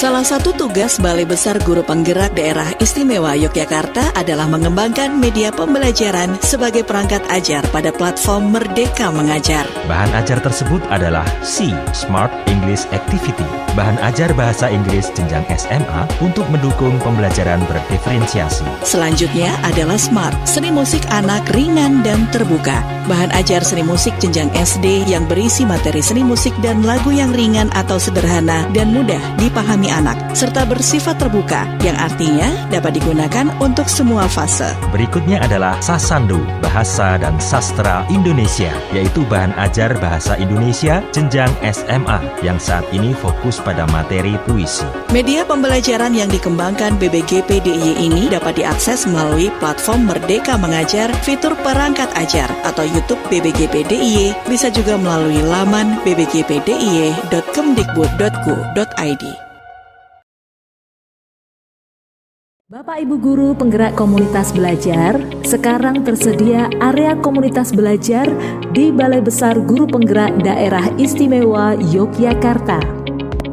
Salah satu tugas Balai Besar Guru Penggerak Daerah Istimewa Yogyakarta adalah mengembangkan media pembelajaran sebagai perangkat ajar pada platform Merdeka Mengajar. Bahan ajar tersebut adalah C. Smart English Activity, bahan ajar bahasa Inggris jenjang SMA untuk mendukung pembelajaran berdiferensiasi. Selanjutnya adalah Smart, seni musik anak ringan dan terbuka. Bahan ajar seni musik jenjang SD yang berisi materi seni musik dan lagu yang ringan atau sederhana dan mudah dipahami anak, serta bersifat terbuka, yang artinya dapat digunakan untuk semua fase. Berikutnya adalah Sasandu, Bahasa dan Sastra Indonesia, yaitu bahan ajar bahasa Indonesia jenjang SMA yang saat ini fokus pada materi puisi. Media pembelajaran yang dikembangkan BBGP DIY ini dapat diakses melalui platform Merdeka Mengajar, fitur perangkat ajar, atau YouTube BBGP DIY, bisa juga melalui laman bbgpdiy.kemdikbud.go.id. Bapak Ibu Guru Penggerak Komunitas Belajar, sekarang tersedia area komunitas belajar di Balai Besar Guru Penggerak Daerah Istimewa Yogyakarta.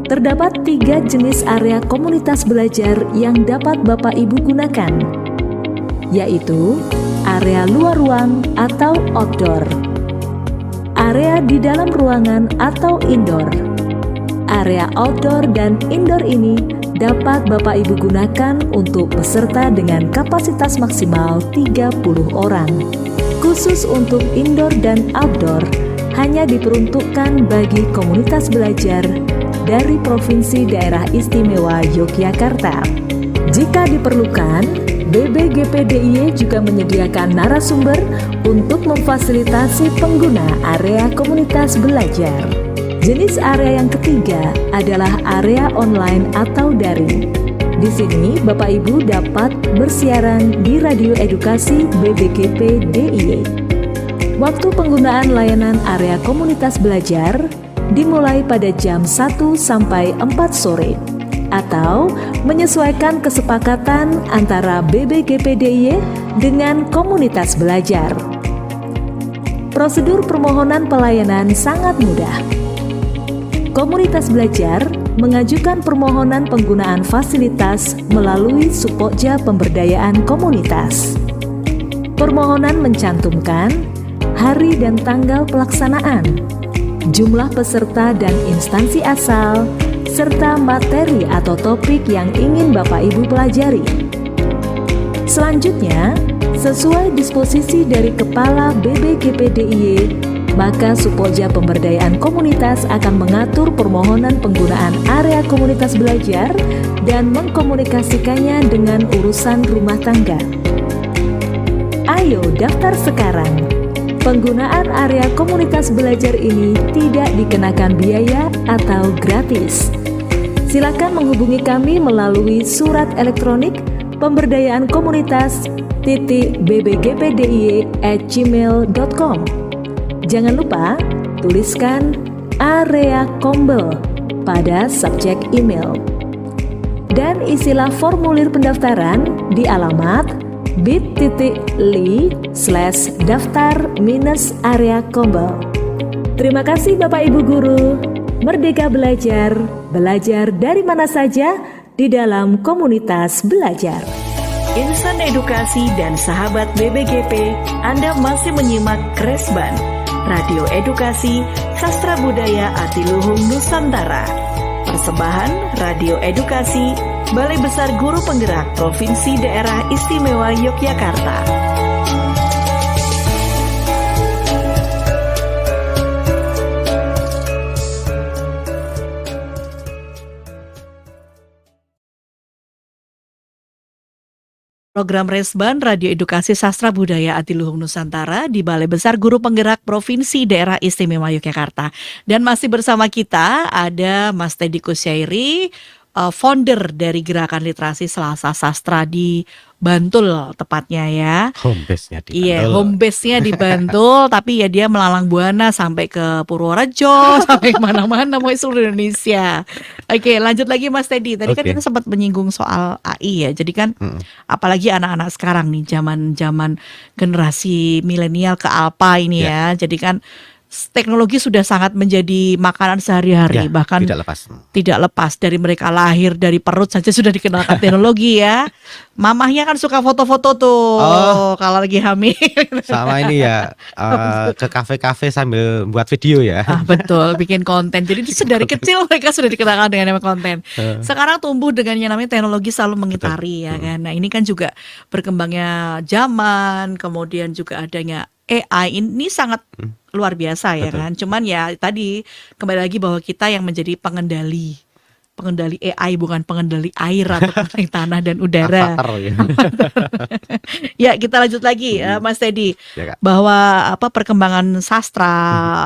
Terdapat 3 jenis area komunitas belajar yang dapat Bapak Ibu gunakan, yaitu area luar ruang atau outdoor, area di dalam ruangan atau indoor. Area outdoor dan indoor ini dapat Bapak Ibu gunakan untuk peserta dengan kapasitas maksimal 30 orang. Khusus untuk indoor dan outdoor, hanya diperuntukkan bagi komunitas belajar dari Provinsi Daerah Istimewa Yogyakarta. Jika diperlukan, BBGP DIY juga menyediakan narasumber untuk memfasilitasi pengguna area komunitas belajar. Jenis area yang ketiga adalah area online atau daring. Di sini Bapak Ibu dapat bersiaran di radio edukasi BBGP DIY. Waktu penggunaan layanan area komunitas belajar dimulai pada jam 1 sampai 4 sore atau menyesuaikan kesepakatan antara BBGP DIY dengan komunitas belajar. Prosedur permohonan pelayanan sangat mudah. Komunitas belajar mengajukan permohonan penggunaan fasilitas melalui Supokja Pemberdayaan Komunitas. Permohonan mencantumkan hari dan tanggal pelaksanaan, jumlah peserta dan instansi asal, serta materi atau topik yang ingin Bapak Ibu pelajari. Selanjutnya, sesuai disposisi dari Kepala BBGP DIY, maka Supokja Pemberdayaan Komunitas akan mengatur permohonan penggunaan area komunitas belajar dan mengkomunikasikannya dengan urusan rumah tangga. Ayo daftar sekarang. Penggunaan area komunitas belajar ini tidak dikenakan biaya atau gratis. Silakan menghubungi kami melalui surat elektronik pemberdayaan-komunitas.bbgpdiy@gmail.com. Jangan lupa tuliskan area kombel pada subjek email dan isilah formulir pendaftaran di alamat bit.ly/daftar-area kombel. Terima kasih Bapak Ibu Guru. Merdeka Belajar, belajar dari mana saja di dalam komunitas belajar. Insan Edukasi dan sahabat BBGP, Anda masih menyimak Kresban, Radio Edukasi Sastra Budaya Atiluhung Nusantara. Persembahan Radio Edukasi Balai Besar Guru Penggerak Provinsi Daerah Istimewa Yogyakarta. Program Resban Radio Edukasi Sastra Budaya Adiluhung Nusantara di Balai Besar Guru Penggerak Provinsi Daerah Istimewa Yogyakarta. Dan masih bersama kita ada Mas Teddy Kusyairi, founder dari Gerakan Literasi Selasa Sastra di Bantul tepatnya ya. Home base-nya di Bantul. Iya, home base-nya di Bantul, tapi ya dia melalang buana sampai ke Purworejo, sampai kemana-mana, mau seluruh Indonesia. Oke, lanjut lagi Mas Teddy. Tadi kan Oke. kita sempat menyinggung soal AI ya. Jadi kan apalagi anak-anak sekarang nih, zaman generasi milenial ke alpha ini ya. Jadi kan teknologi sudah sangat menjadi makanan sehari-hari, Ya, bahkan tidak lepas. dari mereka lahir dari perut saja sudah dikenalkan teknologi ya. Mamahnya kan suka foto-foto tuh kalau lagi hamil. Sama ini ya, ke kafe-kafe sambil buat video ya. Betul, bikin konten. Jadi dari kecil mereka sudah dikenalkan dengan nama konten. Sekarang tumbuh dengan yang namanya teknologi selalu mengitari ya kan. Nah ini kan juga berkembangnya zaman, kemudian juga adanya AI ini sangat luar biasa ya kan. Cuman ya tadi kembali lagi bahwa kita yang menjadi pengendali AI, bukan pengendali air atau pengendali tanah dan udara. Avatar ya. Ya kita lanjut lagi Mas Teddy, Ya, Kak. bahwa perkembangan sastra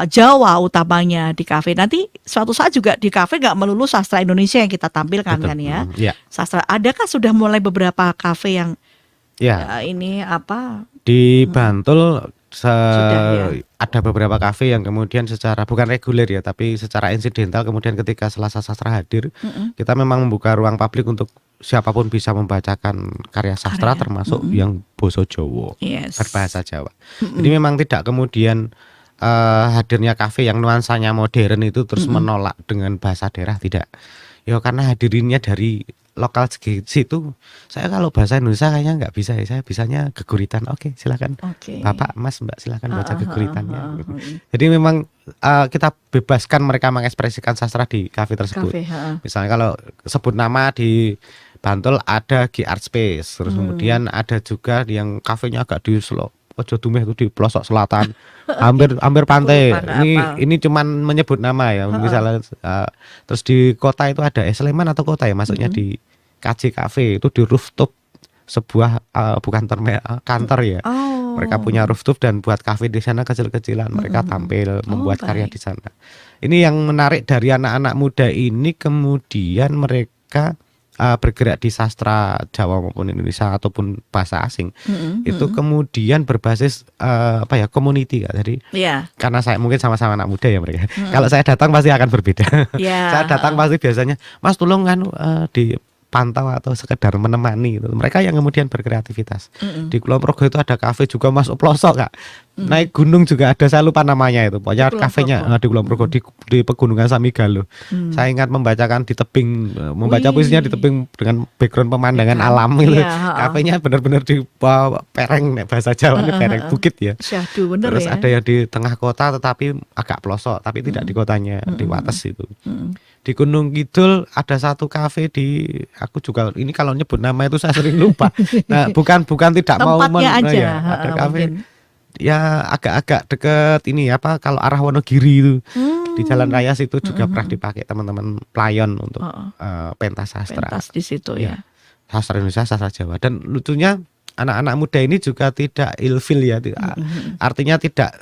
Jawa utamanya di kafe. Nanti suatu saat juga di kafe nggak melulu sastra Indonesia yang kita tampilkan kan ya. Ya. Sastra, adakah sudah mulai beberapa kafe yang Ya, ini apa? di Bantul Sudah, ya. ada beberapa kafe yang kemudian secara bukan reguler ya, tapi secara insidental kemudian ketika Selasa Sastra hadir, kita memang membuka ruang publik untuk siapapun bisa membacakan karya sastra termasuk yang basa Jawa, Yes. berbahasa Jawa. Jadi memang tidak kemudian hadirnya kafe yang nuansanya modern itu terus menolak dengan bahasa daerah, tidak. Ya karena hadirinnya dari lokal situ, saya kalau bahasa Indonesia kayaknya nggak bisa ya, saya bisanya geguritan. Oke, silakan. Oke. Bapak, Mas, Mbak, silakan baca geguritannya. Jadi memang kita bebaskan mereka mengekspresikan sastra di kafe tersebut. Misalnya kalau sebut nama di Bantul ada G Art Space, terus kemudian ada juga yang kafenya agak di Ojo Dumeh itu di pelosok selatan, hampir pantai. Ini cuman menyebut nama ya. Misalnya terus di kota itu ada Sleman atau kota ya, maksudnya di KJ Cafe itu di rooftop sebuah bukan kantor ya. Mereka punya rooftop dan buat kafe di sana kecil-kecilan. Mereka tampil membuat karya di sana. Ini yang menarik dari anak-anak muda ini, kemudian mereka bergerak di sastra Jawa maupun Indonesia ataupun bahasa asing, itu kemudian berbasis community Kak. Jadi karena saya mungkin sama-sama anak muda ya mereka. Kalau saya datang pasti akan berbeda. Saya datang pasti biasanya, Mas tolong dipantau atau sekedar menemani gitu. Mereka yang kemudian berkreativitas. Di Kulon Progo itu ada kafe juga masuk pelosok Kak. Naik gunung juga ada, saya lupa namanya itu. Pokoknya kafenya di Kulon Progo di Pegunungan Samigalo. Saya ingat membacakan di tebing, membaca puisinya di tebing dengan background pemandangan alam itu. Kafenya benar-benar di bawah pereng, bahasa Jawa ini pereng bukit ya. Syahdu, bener Terus ya. ada yang di tengah kota tetapi agak pelosok, tapi tidak di kotanya, di Wates itu. Di Gunung Kidul ada satu kafe aku juga ini kalau nyebut nama itu saya sering lupa. Nah, bukan tidak mau Tempatnya aja, ya, ada kafe mungkin. ya agak deket ini kalau arah Wonogiri itu. Di Jalan Raya situ juga pernah dipakai teman-teman pelayon untuk pentas sastra. Pentas di situ ya. Sastra Indonesia, sastra Jawa. Dan lucunya anak-anak muda ini juga tidak ilfil ya, artinya tidak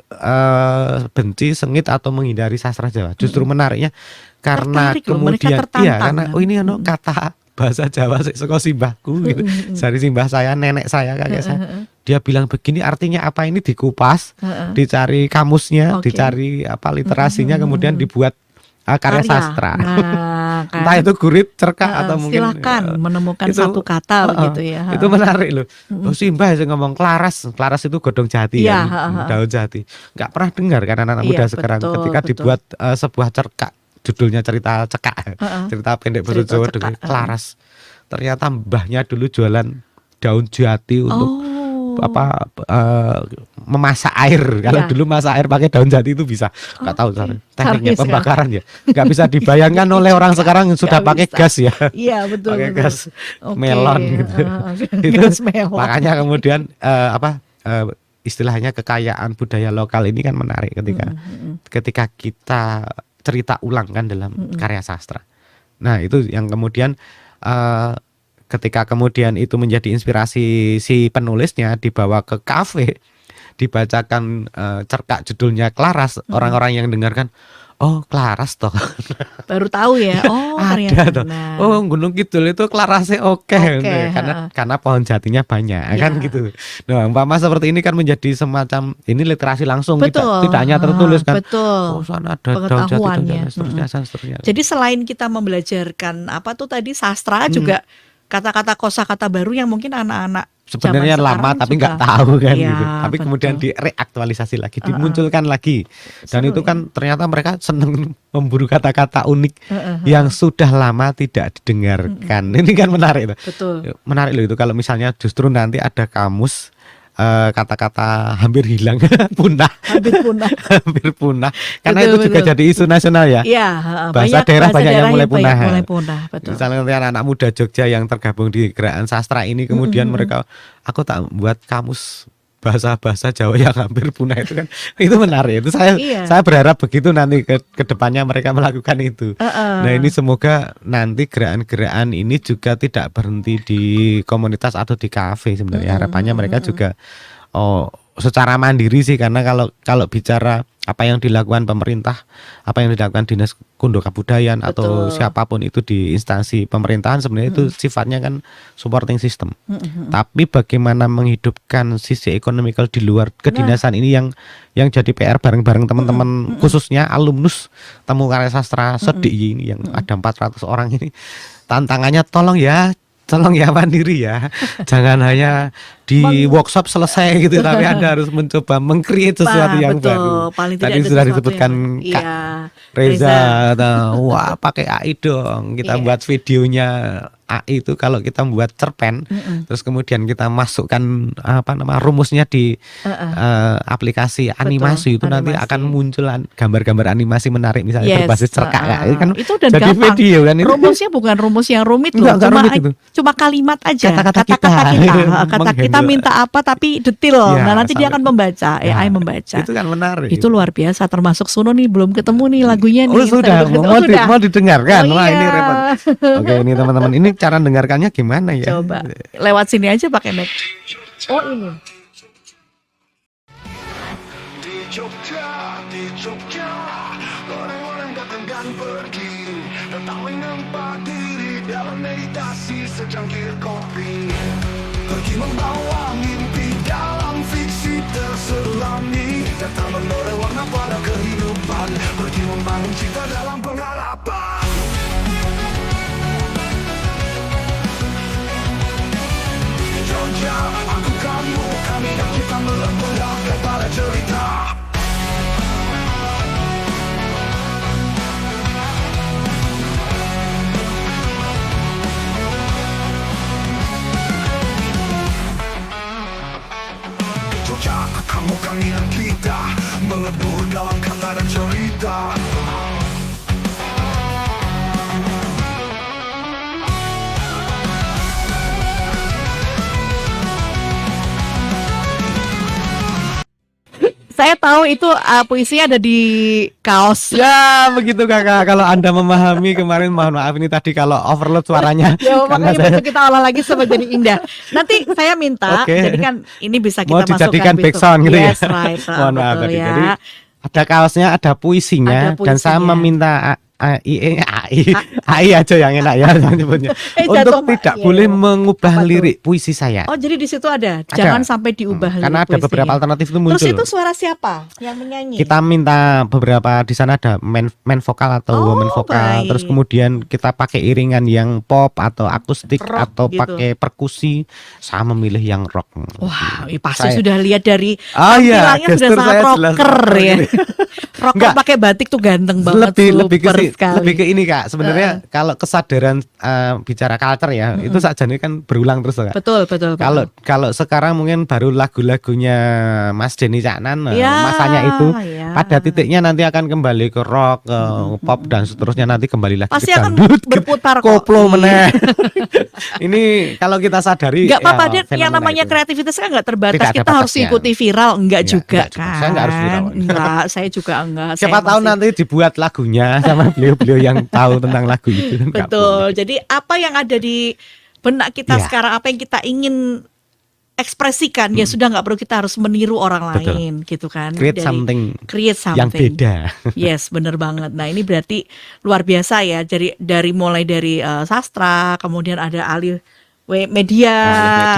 benci, sengit atau menghindari sastra Jawa. Justru menariknya karena Tertarik loh, mereka kemudian tertantang, karena kan? ini kata bahasa Jawa saka simbahku gitu. Dari simbah saya, nenek saya, kakek saya. Dia bilang begini, artinya apa, ini dikupas, dicari kamusnya, dicari literasinya, kemudian dibuat karya sastra. Nah, kan. Entah itu gurit, cerkak atau mungkin silakan menemukan itu, satu kata begitu ya. Itu menarik loh. Simbah yang ngomong Klaras itu godong jati Iya, ya, daun jati. Nggak pernah dengar kan anak-anak muda sekarang ketika dibuat sebuah cerkak, judulnya cerita cekak, cerita pendek bahasa Jawa dengan Klaras. Ternyata mbahnya dulu jualan daun jati untuk memasak air. Kalau dulu masak air pakai daun jati itu bisa. Nggak tahu tekniknya pembakaran ya. Nggak bisa dibayangkan oleh orang sekarang yang sudah pakai gas ya. Iya betul. Pakai gas melon gitu. Itu Gas melon. makanya kemudian istilahnya kekayaan budaya lokal ini kan menarik ketika kita cerita ulang kan dalam karya sastra. Nah itu yang kemudian ketika kemudian itu menjadi inspirasi si penulisnya, dibawa ke kafe, dibacakan cerkak judulnya Klaras, orang-orang yang dengarkan, oh Klaras toh. Baru tahu ya. Oh, Ada ternyata. toh. Nah. Oh, Gunung Kidul itu Klarasnya oke, Oke, karena pohon jatinya banyak kan Ya. gitu. Nah, umpama seperti ini kan menjadi semacam ini literasi langsung, Betul. tidak hanya tertulis kan. Betul. Oh, sana ada daun jati Pengetahuannya. dan seterusnya. Jadi selain kita membelajarkan apa tuh tadi sastra, juga kata-kata kosakata baru yang mungkin anak-anak Sebenarnya zaman lama sekarang tapi juga- nggak tahu kan Iya, gitu. Tapi kemudian betul. direaktualisasi lagi, dimunculkan lagi. Dan Seru itu ya. kan ternyata mereka seneng memburu kata-kata unik yang sudah lama tidak didengarkan. Ini kan menarik itu. Betul. Menarik loh itu kalau misalnya justru nanti ada kamus kata-kata hampir hilang, punah, Hampir punah. hampir punah. Karena Betul, itu juga betul. jadi isu nasional ya. Iya, Bahasa daerah banyak yang mulai punah. Mulai punah, betul. Misalnya nanti anak-anak muda Jogja yang tergabung di gerakan sastra ini kemudian mereka, aku tak buat kamus bahasa-bahasa Jawa yang hampir punah itu kan, itu menarik. Itu Iya. saya berharap begitu nanti ke depannya mereka melakukan itu. Nah, ini semoga nanti gerakan-gerakan ini juga tidak berhenti di komunitas atau di kafe sebenarnya. Harapannya mereka juga secara mandiri sih, karena kalau bicara apa yang dilakukan pemerintah, apa yang dilakukan dinas Kundo Kabudayaan atau Betul. siapapun itu di instansi pemerintahan sebenarnya itu sifatnya kan supporting system. Tapi bagaimana menghidupkan sisi ekonomikal di luar kedinasan ini yang jadi PR bareng-bareng teman-teman khususnya alumnus Temu Karya Sastra Sedi ini yang ada 400 orang ini. Tantangannya tolong ya mandiri ya. Jangan hanya di workshop selesai gitu, tapi Anda harus mencoba meng-create sesuatu yang betul. baru. Paling tidak Tadi ada sudah sesuatu disebutkan yang- Kak Iya, Reza, wah pakai AI dong. Kita Iya. buat videonya AI itu kalau kita membuat cerpen, terus kemudian kita masukkan rumusnya di aplikasi animasi itu nanti animasi. akan muncul gambar-gambar animasi menarik misalnya Yes, berbasis cerkak ya. Itu kan itu udah jadi gampang. video kan ini. Rumusnya bukan rumus yang rumit loh, Enggak rumit itu. cuma kalimat aja. Kata-kata Kata-kata kita. kata kita Menghandle. minta apa tapi detail. Ya, Nah, nanti dia sampai- akan membaca, Ya, AI membaca. Itu kan menarik. Itu luar biasa, termasuk Suno nih belum ketemu nih lagunya nih. Oh sudah, Sudah. mau didengarkan. Oh, Wah iya. ini repot. Oke ini teman-teman, ini cara dengarkannya gimana ya? Coba lewat sini aja pakai mic. Oh ini. Di Jogja, orang-orang datang dan pergi, tentang menempat diri dalam meditasi secangkir kopi. Pergi membawa mimpi dalam fiksi terselami, datang menore warna pada kehidupan. Pergi membangun cita dalam pengharapan. Di Jogja, aku kamu, kami dan kita melempelkan pada cerita. Jogja, kamu kami dan kita melebur dalam kata dan cerita. Saya tahu itu puisinya ada di kaos. Ya begitu kakak. Kalau Anda memahami kemarin, mohon maaf ini tadi kalau overload suaranya. Ya, Karena makanya saya besok kita olah lagi supaya jadi indah. Nanti saya minta, Oke. jadi kan ini bisa kita mau masukkan dijadikan besok. background gitu Yes, ya. right. Mohon maaf Betul tadi. ya. Jadi ada kaosnya, ada puisinya, Ada dan saya puisinya. meminta AI aja yang enak ya saya nyebutnya. Jatuh, Untuk tidak iya. boleh mengubah Apa tuh? lirik puisi saya. Oh, jadi di situ ada. Jangan sampai diubah Karena lirik ada beberapa puisinya. alternatif itu muncul. Terus itu suara siapa yang menyanyi? Kita minta beberapa, di sana ada main vokal atau Oh, woman vokal, baik. terus kemudian kita pakai iringan yang pop atau akustik Rock atau gitu. pakai perkusi. Saya memilih yang rock. Wah, pasti Saya- sudah lihat dari Ah iya, tampilannya sudah gestur sangat saya jelas rocker rocker ya. ini. Rocker Enggak. pakai batik tuh ganteng banget, lebih ke super sekali. lebih ke ini Kak. Sebenarnya kalau kesadaran bicara culture ya, itu saja ini kan berulang terus Kak. Betul, betul. Kalau sekarang mungkin baru lagu-lagunya Mas Denny Caknan, Ya, masanya itu ya. pada titiknya nanti akan kembali ke rock, ke pop dan seterusnya, nanti kembali lagi Pasti ke akan dangdut, berputar kok. koplo Iya. meneh. Ini kalau kita sadari Nggak apa-apa, ya, Dit. Yang fenomena namanya itu. kreativitas kan nggak terbatas. Tidak ada Kita harus batasnya. ikuti viral, enggak Iya, juga enggak juga. kan? Saya enggak harus viral. Enggak, saya juga enggak. Siapa Saya tahu masih- nanti dibuat lagunya sama beliau-beliau yang tahu tentang lagu itu. Nggak Betul. boleh. Jadi apa yang ada di benak kita Ya. sekarang, apa yang kita ingin ekspresikan, ya sudah, nggak perlu kita harus meniru orang Betul. lain gitu kan. Create something create yang something. beda. Yes, bener banget. Nah, ini berarti luar biasa ya. Mulai dari sastra, kemudian ada alih media,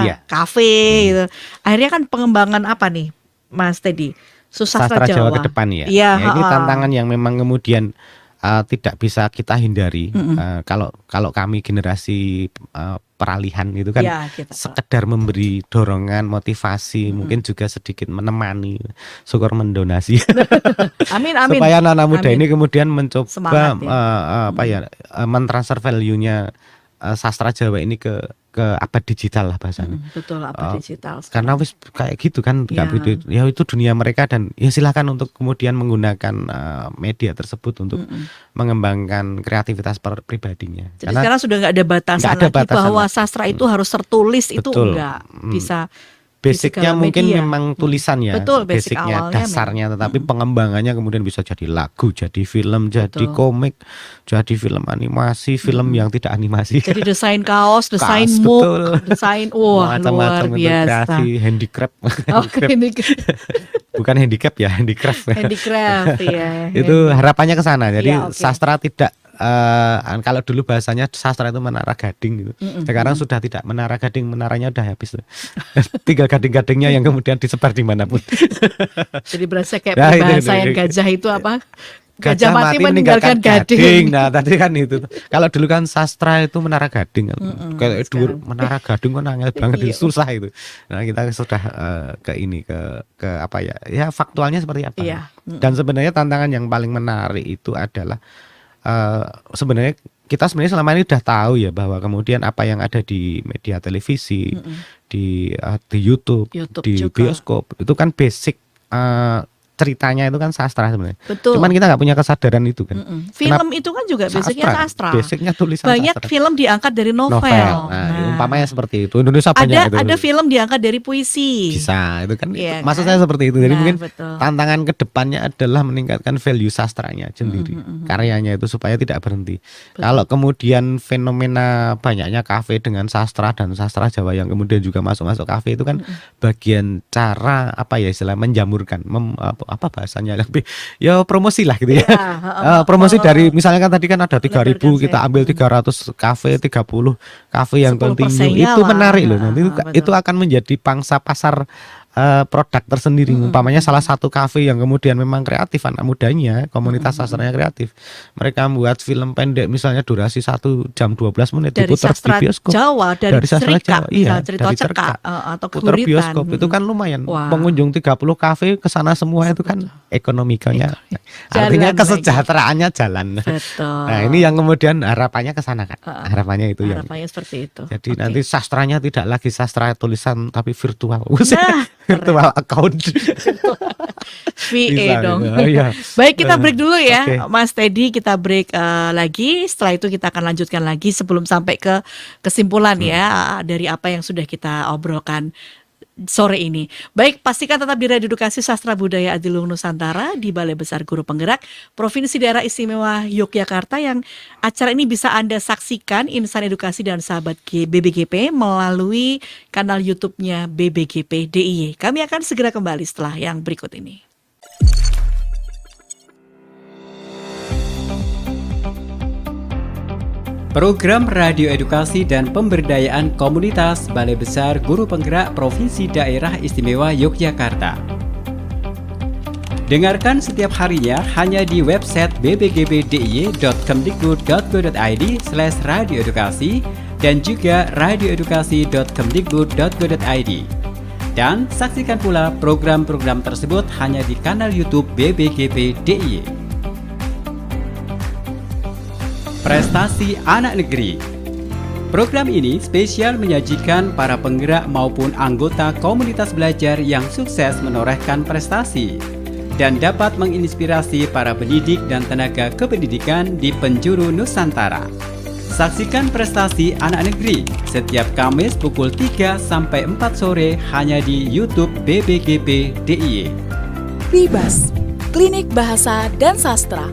media. kafe gitu. Akhirnya kan pengembangan apa nih, Mas Teddy? Sastra Jawa ke depan ya. Iya, Ya, ini ha-ha. tantangan yang memang kemudian tidak bisa kita hindari. Kalau kami generasi peralihan itu kan Ya, kita tahu. sekedar memberi dorongan, motivasi, mungkin juga sedikit menemani, syukur mendonasi. Amin, amin. Supaya anak-anak muda Amin. ini kemudian mencoba Semangat, ya. mentransfer value-nya sastra Jawa ini ke abad digital lah bahasanya. Betul, apa digital. Karena wis kayak gitu kan, Ya. ya itu dunia mereka, dan ya silakan untuk kemudian menggunakan media tersebut untuk mengembangkan kreativitas pribadinya. Jadi sekarang sudah nggak ada batasan nggak ada lagi batasan bahwa lagi. sastra itu harus tertulis, itu Betul. enggak bisa. Basicnya segala mungkin media. memang tulisan ya, Betul, basic basicnya, awalnya dasarnya, tetapi pengembangannya kemudian bisa jadi lagu, jadi film, jadi Betul. komik, jadi film animasi, film yang tidak animasi. Jadi desain kaos, desain Kaos, mug, betul. desain luar Macam-macam itu biasa. kreasi, handicraft. Oh, ini Bukan handicap ya, handicraft. handicraft ya. Itu harapannya ke sana. Jadi Iya, oke. sastra tidak kalau dulu bahasanya sastra itu menara gading gitu. Sekarang sudah tidak menara gading, menaranya udah habis. Tinggal gading-gadingnya yang kemudian disebar dimanapun. Jadi berasa kayak Nah, itu, peribahasa itu. yang gajah itu apa? Gajah mati meninggalkan gading. Nah, tadi kan itu. Kalau dulu kan sastra itu menara gading. Kayak dur menara gading kan angel banget, Iya. itu susah itu. Nah, kita sudah ke ini ke apa ya? Ya faktualnya seperti apa. Iya. Dan sebenarnya tantangan yang paling menarik itu adalah sebenarnya kita selama ini udah tahu ya bahwa kemudian apa yang ada di media televisi, di YouTube, YouTube di juga. bioskop itu kan basic ceritanya itu kan sastra sebenarnya. Betul. Cuman kita nggak punya kesadaran itu kan. Film itu kan juga basicnya sastra. Basicnya tulisan Banyak sastra. film diangkat dari novel. Nah, umpamanya seperti itu. Indonesia banyak itu. Ada film diangkat dari puisi. Bisa, itu kan. Iya Maksud kan? saya seperti itu. Jadi Nah, mungkin betul. tantangan kedepannya adalah meningkatkan value sastranya sendiri, karyanya itu supaya tidak berhenti. Kalau kemudian fenomena banyaknya kafe dengan sastra dan sastra Jawa yang kemudian juga masuk kafe itu kan bagian cara apa ya istilah menjamurkan, apa bahasanya lebih ya promosi lah gitu ya. Promosi dari misalnya kan tadi kan ada 3.000, kita ambil 300 kafe, 30 kafe yang 10% continue, -nya itu lah. menarik loh. Nanti Betul. itu akan menjadi pangsa pasar produk tersendiri. Umpamanya salah satu kafe yang kemudian memang kreatif, anak mudanya, komunitas sastranya kreatif, mereka membuat film pendek misalnya durasi 1 jam 12 menit Dari diputar sastra di bioskop. Jawa, dari sastra cerita, Jawa, iya, cerita dari cekak cerkak. atau Putar keguritan. bioskop itu kan lumayan. Wah. Pengunjung 30 kafe ke sana semua itu kan ekonomikanya. Jalan Artinya lagi. kesejahteraannya jalan. Betul. Nah, ini yang kemudian harapannya ke sana kan. Harapannya itu yang. Harapannya seperti itu. Jadi Oke. nanti sastranya tidak lagi sastra tulisan tapi virtual. Nah, Virtual account. VA Bisa, dong. gitu. Iya. Baik, kita break dulu ya, Oke. Mas Teddy. Kita break lagi. Setelah itu kita akan lanjutkan lagi sebelum sampai ke kesimpulan ya dari apa yang sudah kita obrolkan sore ini. Baik, pastikan tetap di Radio Edukasi Sastra Budaya Adiluhung Nusantara di Balai Besar Guru Penggerak Provinsi Daerah Istimewa Yogyakarta, yang acara ini bisa Anda saksikan Insan Edukasi dan Sahabat BBGP melalui kanal YouTube-nya BBGP DIY. Kami akan segera kembali setelah yang berikut ini. Program Radio Edukasi dan Pemberdayaan Komunitas Balai Besar Guru Penggerak Provinsi Daerah Istimewa Yogyakarta. Dengarkan setiap harinya hanya di website bbgbdiy.kemdikbud.go.id/radioedukasi dan juga radioedukasi.kemdikbud.go.id. Dan saksikan pula program-program tersebut hanya di kanal YouTube BBGP DIY. Prestasi Anak Negeri. Program ini spesial menyajikan para penggerak maupun anggota komunitas belajar yang sukses menorehkan prestasi dan dapat menginspirasi para pendidik dan tenaga kependidikan di penjuru Nusantara. Saksikan prestasi anak negeri setiap Kamis pukul 3 sampai 4 sore hanya di YouTube BBGP DIY. Bibas, Klinik Bahasa dan Sastra.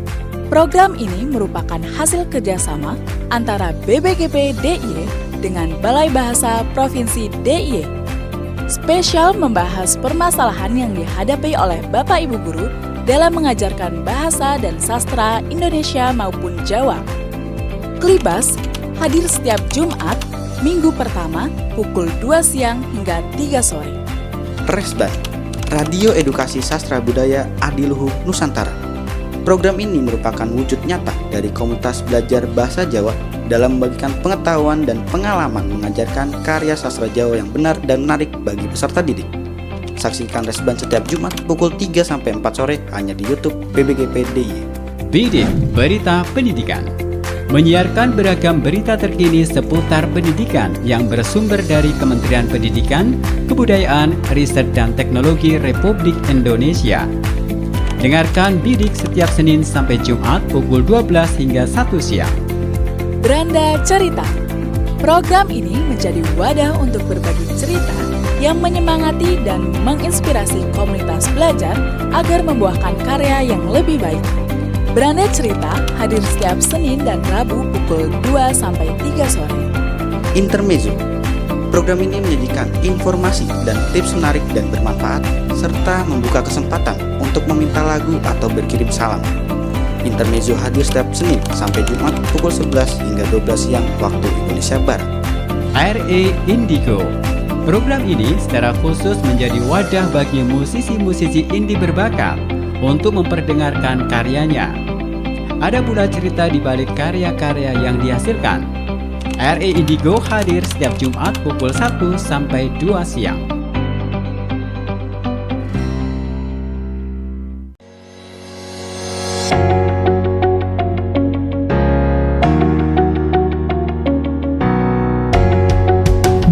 Program ini merupakan hasil kerjasama antara BBGP DIY dengan Balai Bahasa Provinsi DIY. Spesial membahas permasalahan yang dihadapi oleh Bapak Ibu guru dalam mengajarkan bahasa dan sastra Indonesia maupun Jawa. Klibas hadir setiap Jumat, minggu pertama pukul 2 siang hingga 3 sore. Resban, Radio Edukasi Sastra Budaya Adiluhung Nusantara. Program ini merupakan wujud nyata dari komunitas belajar bahasa Jawa dalam membagikan pengetahuan dan pengalaman mengajarkan karya sastra Jawa yang benar dan menarik bagi peserta didik. Saksikan Resban setiap Jumat pukul 3-4 sore hanya di YouTube BBGP DIY. Bidik Berita Pendidikan menyiarkan beragam berita terkini seputar pendidikan yang bersumber dari Kementerian Pendidikan, Kebudayaan, Riset dan Teknologi Republik Indonesia. Dengarkan Bidik setiap Senin sampai Jumat pukul 12 hingga 1 siang. Beranda Cerita. Program ini menjadi wadah untuk berbagi cerita yang menyemangati dan menginspirasi komunitas belajar agar membuahkan karya yang lebih baik. Beranda Cerita hadir setiap Senin dan Rabu pukul 2-3 sore. Intermezzo. Program ini menyajikan informasi dan tips menarik dan bermanfaat, serta membuka kesempatan untuk meminta lagu atau berkirim salam. Intermezzo hadir setiap Senin sampai Jumat pukul 11 hingga 12 siang waktu Indonesia Barat. RE Indigo. Program ini secara khusus menjadi wadah bagi musisi-musisi indie berbakat untuk memperdengarkan karyanya. Ada pula cerita di balik karya-karya yang dihasilkan. RE Indigo hadir setiap Jumat pukul 1 sampai 2 siang.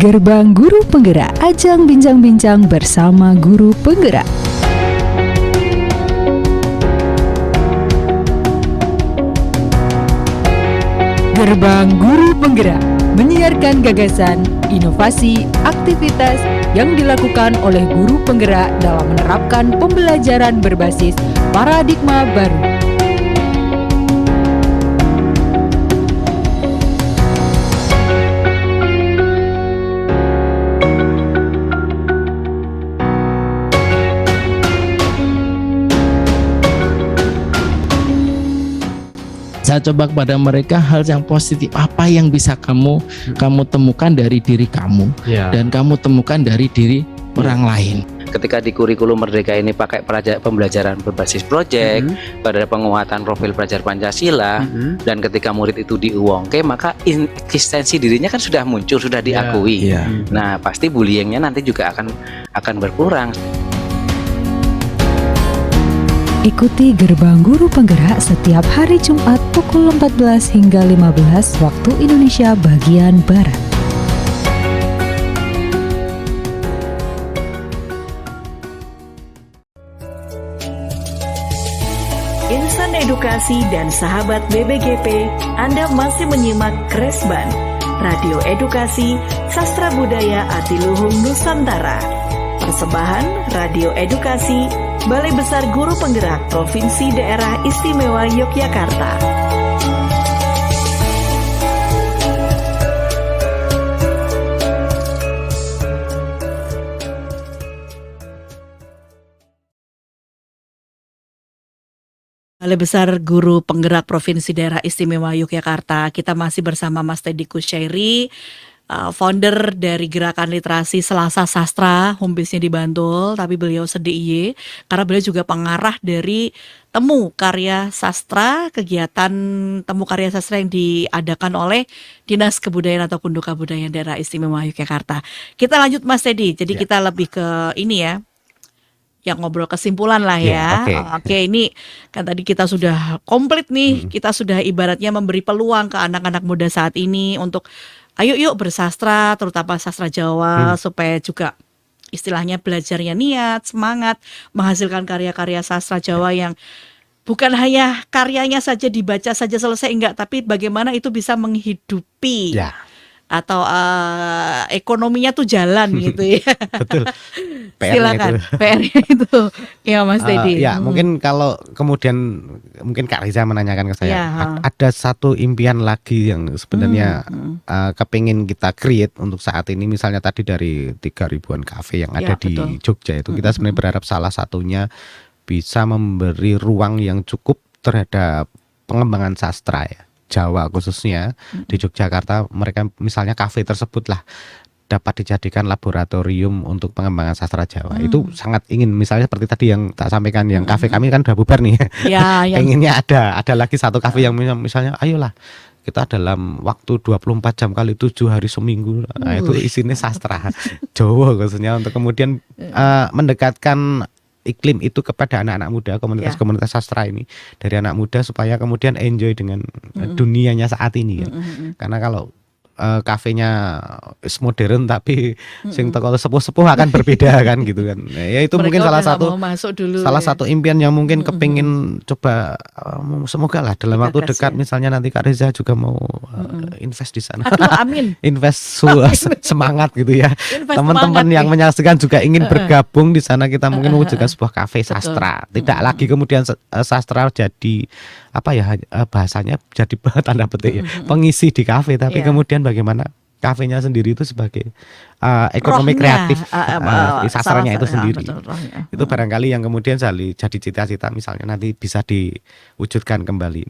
Gerbang Guru Penggerak, ajang bincang-bincang bersama guru penggerak. Gerbang Guru Penggerak menyiarkan gagasan, inovasi, aktivitas yang dilakukan oleh guru penggerak dalam menerapkan pembelajaran berbasis paradigma baru. Saya coba kepada mereka hal yang positif, apa yang bisa kamu temukan dari diri kamu dan kamu temukan dari diri orang lain. Ketika di kurikulum Merdeka ini pakai pembelajaran berbasis proyek, pada penguatan profil pelajar Pancasila, dan ketika murid itu diuangke, maka eksistensi dirinya kan sudah muncul, sudah diakui. Nah, pasti bullyingnya nanti juga akan berkurang. Ikuti Gerbang Guru Penggerak setiap hari Jumat pukul 14 hingga 15 waktu Indonesia bagian Barat. Insan Edukasi dan sahabat BBGP, Anda masih menyimak Resban, Radio Edukasi Sastra Budaya Adiluhung Nusantara. Persembahan Radio Edukasi Balai Besar Guru Penggerak Provinsi Daerah Istimewa Yogyakarta. Balai Besar Guru Penggerak Provinsi Daerah Istimewa Yogyakarta. Kita masih bersama Mas Teddy Kusyairi, founder dari Gerakan Literasi Selasa Sastra, home base-nya di Bantul, tapi beliau se-DIY karena beliau juga pengarah dari Temu Karya Sastra, kegiatan Temu Karya Sastra yang diadakan oleh Dinas Kebudayaan atau Kundu Kabudayaan Daerah Istimewa Yogyakarta. Kita lanjut Mas Teddy, jadi kita lebih ke ini ya, yang ngobrol kesimpulan lah ya. Oke, ini kan tadi kita sudah komplit nih, kita sudah ibaratnya memberi peluang ke anak-anak muda saat ini untuk ayo yuk bersastra, terutama sastra Jawa, supaya juga istilahnya belajarnya niat, semangat, menghasilkan karya-karya sastra Jawa yang bukan hanya karyanya saja dibaca saja selesai, enggak, tapi bagaimana itu bisa menghidupi atau ekonominya tuh jalan gitu ya. Betul. PR-nya Silakan itu. PR-nya itu. Ya Mas Teddy. Ya mungkin kalau kemudian mungkin Kak Riza menanyakan ke saya, Ya, ada satu impian lagi yang sebenarnya kepingin kita create untuk saat ini, misalnya tadi dari 3.000-an kafe yang ada Ya, di betul. Jogja itu, kita sebenarnya berharap salah satunya bisa memberi ruang yang cukup terhadap pengembangan sastra ya, Jawa khususnya di Yogyakarta. Mereka misalnya kafe tersebut lah dapat dijadikan laboratorium untuk pengembangan sastra Jawa. Itu sangat ingin, misalnya seperti tadi yang tak sampaikan, yang kafe kami kan udah bubar nih. Ya, yang Pengennya ada lagi satu kafe yang misalnya ayolah kita dalam waktu 24 jam kali 7 hari seminggu. Nah, itu isinya sastra Jawa khususnya, untuk kemudian mendekatkan iklim itu kepada anak-anak muda, komunitas-komunitas sastra ini dari anak muda, supaya kemudian enjoy dengan dunianya saat ini kan. Karena kalau kafenya modern tapi sing teko sepuh-sepuh akan berbeda kan gitu kan. Ya itu mereka mungkin udah salah nggak satu mau masuk dulu salah ya. satu impian yang mungkin kepingin coba, semoga lah dalam waktu Digagas dekat ya. misalnya nanti Kak Reza juga mau invest di sana. Aduh, amin. Invest semangat gitu ya. Invest Teman-teman semangat yang nih. menyaksikan juga ingin bergabung di sana, kita mungkin mewujudkan sebuah kafe sastra. Tidak lagi kemudian sastra jadi apa ya, bahasanya jadi tanda petik ya, pengisi di kafe, tapi Iya. kemudian bagaimana kafenya sendiri itu sebagai ekonomi Rohnya, kreatif, sastranya itu salah- sendiri. betul, rohnya. Itu barangkali yang kemudian jadi cita-cita misalnya nanti bisa diwujudkan kembali.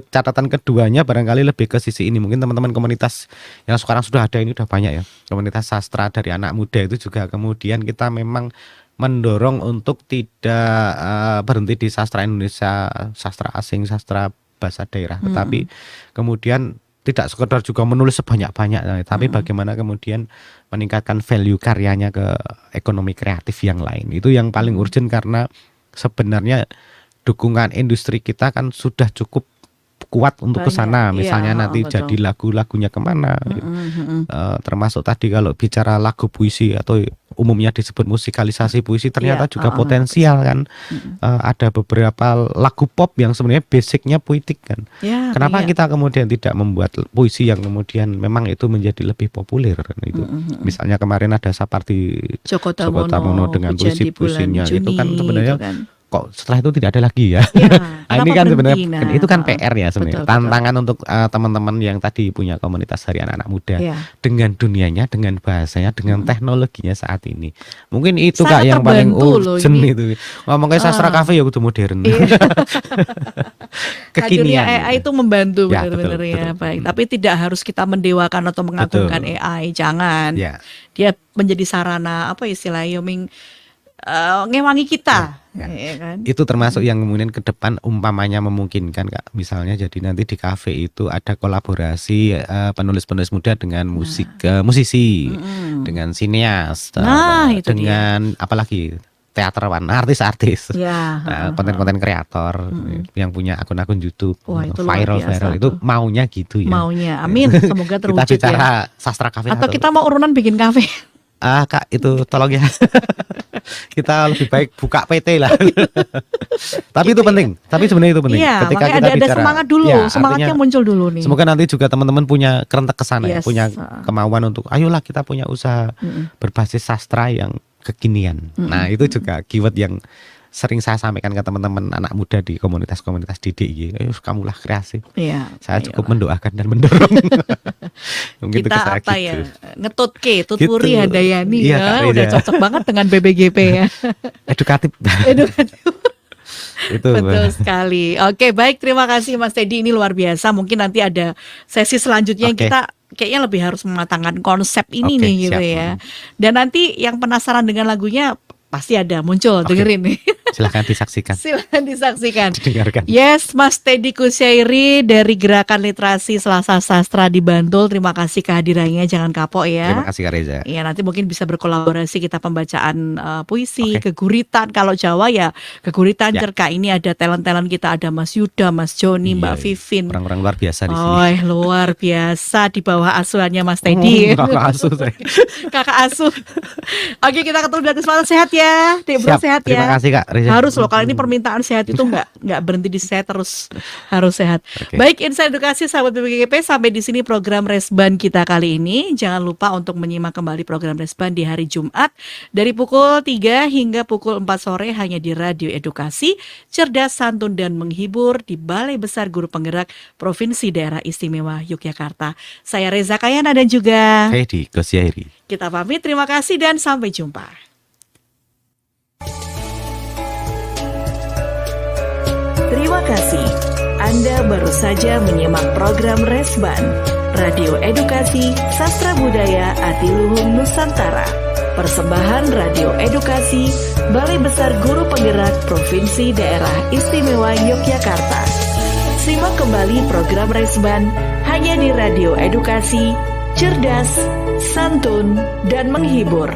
Catatan keduanya barangkali lebih ke sisi ini, mungkin teman-teman komunitas yang sekarang sudah ada ini udah banyak ya, komunitas sastra dari anak muda itu juga kemudian kita memang mendorong untuk tidak berhenti di sastra Indonesia, sastra asing, sastra bahasa daerah, tetapi kemudian tidak sekedar juga menulis sebanyak-banyak, tapi bagaimana kemudian meningkatkan value karyanya ke ekonomi kreatif yang lain. Itu yang paling urgent, karena sebenarnya dukungan industri kita kan sudah cukup kuat untuk ke sana. Banyak, Misalnya iya, nanti betul. jadi lagu-lagunya kemana, termasuk tadi kalau bicara lagu puisi atau umumnya disebut musikalisasi puisi, ternyata Iya, juga potensial kan. Ada beberapa lagu pop yang sebenarnya basicnya puitik kan. Ya, Kenapa iya. kita kemudian tidak membuat puisi yang kemudian memang itu menjadi lebih populer itu. Misalnya kemarin ada Sapardi Joko Tamono Tamono, dengan Hujan di puisi-puisinya bulan itu kan Juni, sebenarnya itu kan. kok setelah itu tidak ada lagi ya. Ya, Nah, ini kenapa kan berhenti? sebenarnya Nah, itu kan PR ya sebenarnya. betul. Tantangan untuk teman-teman yang tadi punya komunitas dari anak-anak muda Iya. dengan dunianya, dengan bahasanya, dengan teknologinya saat ini. Mungkin itu Sangat Kak yang paling terbantu loh urgent ini. itu. Ngomong kayak sastra kafe ya kudu modern. Iya. Hadirnya Kekinian. AI itu membantu Ya, benar-benar betul, ya, betul. baik. Tapi tidak harus kita mendewakan atau mengagungkan Betul. AI, jangan. Ya. Dia menjadi sarana apa istilahnya, ngewangi kita, Ya. ya kan? Itu termasuk yang kemudian ke depan umpamanya memungkinkan Kak. Misalnya jadi nanti di kafe itu ada kolaborasi penulis-penulis muda dengan musisi, dengan sineas, Nah, itu dengan apalagi teaterwan, artis-artis. Ya, Konten-konten kreator yang punya akun-akun YouTube, Wah, itu luar viral biasa itu tuh. maunya gitu ya. Maunya, amin. Semoga Kita terwujud bicara ya. sastra kafe Atau kita mau urunan bikin kafe. Kak itu tolong ya. Kita lebih baik buka PT lah. Tapi itu penting. Tapi sebenarnya itu penting. Iya, Ketika makanya kita ada bicara, semangat dulu, ya, semangatnya artinya muncul dulu nih. semoga nanti juga teman-teman punya kerentek kesana ya, Yes. punya kemauan untuk ayolah kita punya usaha berbasis sastra yang kekinian. Nah itu juga keyword yang sering saya sampaikan ke teman-teman anak muda di komunitas-komunitas di DIY. Ayo kamulah kreatif. Iya. Saya cukup mendoakan dan mendorong. Mungkin itu Kita saya apa gitu. ya, Tuturi Gitu. Handayani Iya, ya, Kak udah Reza. cocok banget dengan BBGP ya. Edukatif. Edukatif. Itu Betul sekali. Oke, baik, terima kasih Mas Teddy, ini luar biasa. Mungkin nanti ada sesi selanjutnya yang Oke. kita kayaknya lebih harus mematangkan konsep ini Oke, nih gitu siap. ya. Dan nanti yang penasaran dengan lagunya pasti ada muncul, Oke. dengerin nih. Silahkan disaksikan, Silahkan disaksikan. didengarkan. Yes, Mas Teddy Kusyairi dari Gerakan Literasi Selasa Sastra di Bantul. Terima kasih kehadirannya, jangan kapok ya. Terima kasih Kak Reza. Iya, nanti mungkin bisa berkolaborasi kita pembacaan puisi, keguritan. Kalau Jawa ya keguritan, Ya. cerka. Ini ada talent-talent kita, ada Mas Yuda, Mas Joni, Mbak Iya, Vivin. Orang-orang luar biasa di sini. Oh, luar biasa di bawah asuhannya Mas Teddy. Kakak asuh saya. Kakak asuh. Oke, kita ketemu di atas malam sehat ya. ya, Dek Bro, Siap. sehat ya. Terima kasih, Kak Reza. Harus loh, kalau ini permintaan sehat itu nggak berhenti di sehat, terus harus sehat. Baik, Insan Edukasi sahabat BPGP, sampai di sini program Resban kita kali ini. Jangan lupa untuk menyimak kembali program Resban di hari Jumat dari pukul 3 hingga pukul 4 sore hanya di Radio Edukasi, cerdas, santun dan menghibur di Balai Besar Guru Penggerak Provinsi Daerah Istimewa Yogyakarta. Saya Reza Kayana dan juga Hedi Gosyairi. kita pamit, terima kasih dan sampai jumpa. Terima kasih. Anda baru saja menyimak program Resban, Radio Edukasi Sastra Budaya Adiluhung Nusantara. Persembahan Radio Edukasi, Balai Besar Guru Penggerak Provinsi Daerah Istimewa Yogyakarta. Simak kembali program Resban hanya di Radio Edukasi, cerdas, santun, dan menghibur.